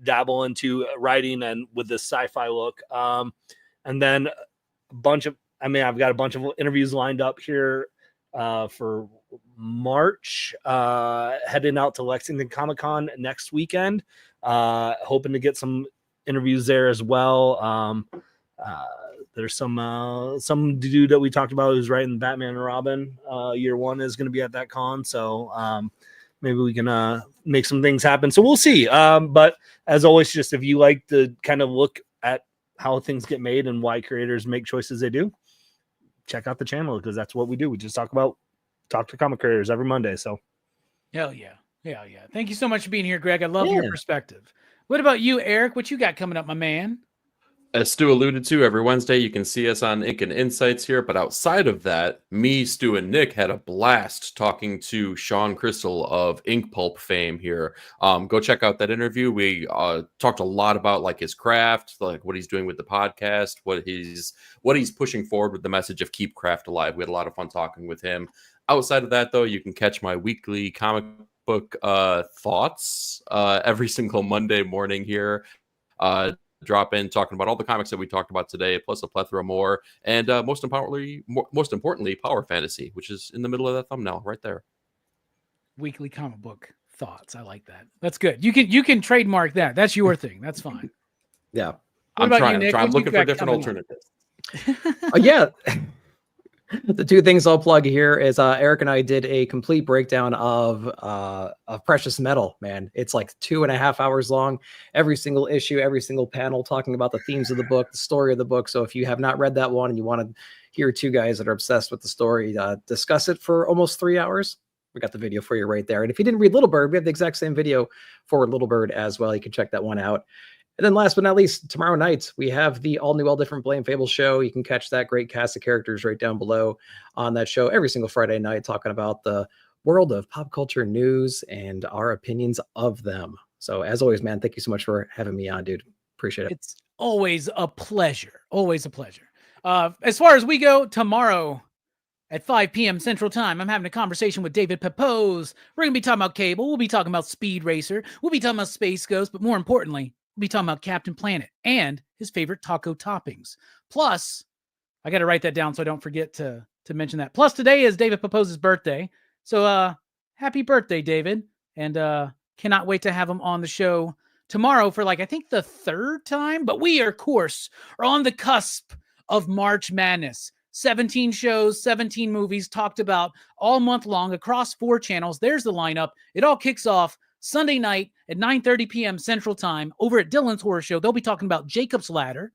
dabble into writing and with this sci-fi look. And then I've got a bunch of interviews lined up here for March, heading out to Lexington Comic-Con next weekend, hoping to get some interviews there as well. There's some dude that we talked about who's writing Batman and Robin. Year 1 is going to be at that con, so maybe we can make some things happen. So we'll see. But as always, just if you like to kind of look at how things get made and why creators make choices they do, check out the channel, because that's what we do. We just talk to comic creators every Monday. So hell yeah. Thank you so much for being here, Greg. I love your perspective. What about you, Eric? What you got coming up, my man? As Stu alluded to, every Wednesday you can see us on Ink and Insights here. But outside of that, me, Stu, and Nick had a blast talking to Sean Crystal of Ink Pulp fame here. Go check out that interview. We talked a lot about like his craft, like what he's doing with the podcast, what he's pushing forward with the message of keep craft alive. We had a lot of fun talking with him. Outside of that, though, you can catch my weekly comic book thoughts every single Monday morning here. Drop in talking about all the comics that we talked about today, plus a plethora more, and most importantly, Power Fantasy, which is in the middle of that thumbnail right there. Weekly comic book thoughts. I like that. That's good. You can trademark that. That's your thing. That's fine. Yeah, I'm looking for different alternatives. Yeah. The two things I'll plug here is Eric and I did a complete breakdown of Precious Metal, man. It's like 2.5 hours long, every single issue, every single panel, talking about the themes of the book, the story of the book. So if you have not read that one and you want to hear two guys that are obsessed with the story discuss it for almost 3 hours, we got the video for you right there. And if you didn't read Little Bird, we have the exact same video for Little Bird as well. You can check that one out. And then last but not least, tomorrow night, we have the all new, all different Blame Fable show. You can catch that great cast of characters right down below on that show every single Friday night, talking about the world of pop culture news and our opinions of them. So as always, man, thank you so much for having me on, dude. Appreciate it. It's always a pleasure. Always a pleasure. As far as we go, tomorrow at 5 p.m. Central Time, I'm having a conversation with David Pepose. We're going to be talking about Cable. We'll be talking about Speed Racer. We'll be talking about Space Ghost. But more importantly, we'll be talking about Captain Planet and his favorite taco toppings. Plus, I got to write that down so I don't forget to mention that. Plus, today is David Pepose's birthday. So happy birthday, David. And cannot wait to have him on the show tomorrow for I think the 3rd time. But we, of course, are on the cusp of March Madness. 17 shows, 17 movies talked about all month long across 4 channels. There's the lineup. It all kicks off Sunday night at 9:30 p.m. Central Time over at Dylan's Horror Show. They'll be talking about Jacob's Ladder.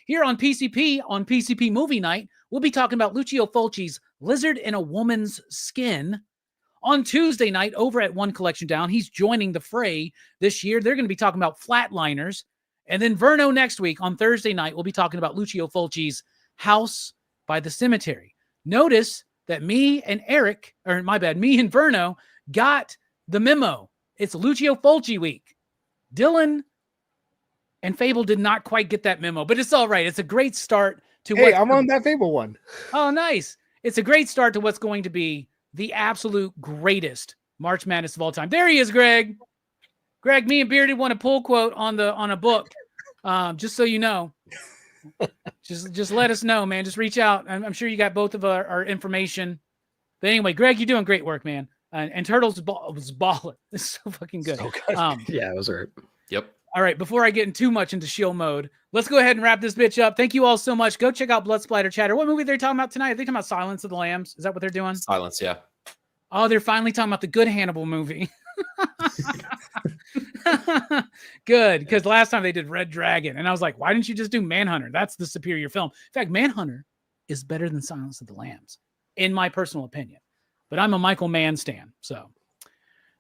Here on PCP Movie Night, we'll be talking about Lucio Fulci's Lizard in a Woman's Skin. On Tuesday night, over at One Collection Down, he's joining the fray this year. They're going to be talking about Flatliners. And then Verno next week on Thursday night, we'll be talking about Lucio Fulci's House by the Cemetery. Notice that me and Verno got the memo. It's Lucio Fulci week. Dylan and Fable did not quite get that memo, but it's all right. It's a great start to I'm on that Fable one. Oh, nice. It's a great start to what's going to be the absolute greatest March Madness of all time. There he is, Greg. Greg, me and Bearded want a pull quote on a book. Just so you know. Just let us know, man. Just reach out. I'm sure you got both of our information. But anyway, Greg, you're doing great work, man. And Turtles was baller. It's so fucking good. So good. Yeah, it was right. Yep. All right, before I get too much into shield mode, let's go ahead and wrap this bitch up. Thank you all so much. Go check out Blood Splatter Chatter. What movie are they talking about tonight? Are they talking about Silence of the Lambs? Is that what they're doing? Silence, yeah. Oh, they're finally talking about the good Hannibal movie. Good, because last time they did Red Dragon, and I was like, why didn't you just do Manhunter? That's the superior film. In fact, Manhunter is better than Silence of the Lambs, in my personal opinion. But I'm a Michael Mann stan, so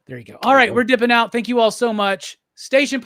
there you go. All right, we're dipping out. Thank you all so much. Station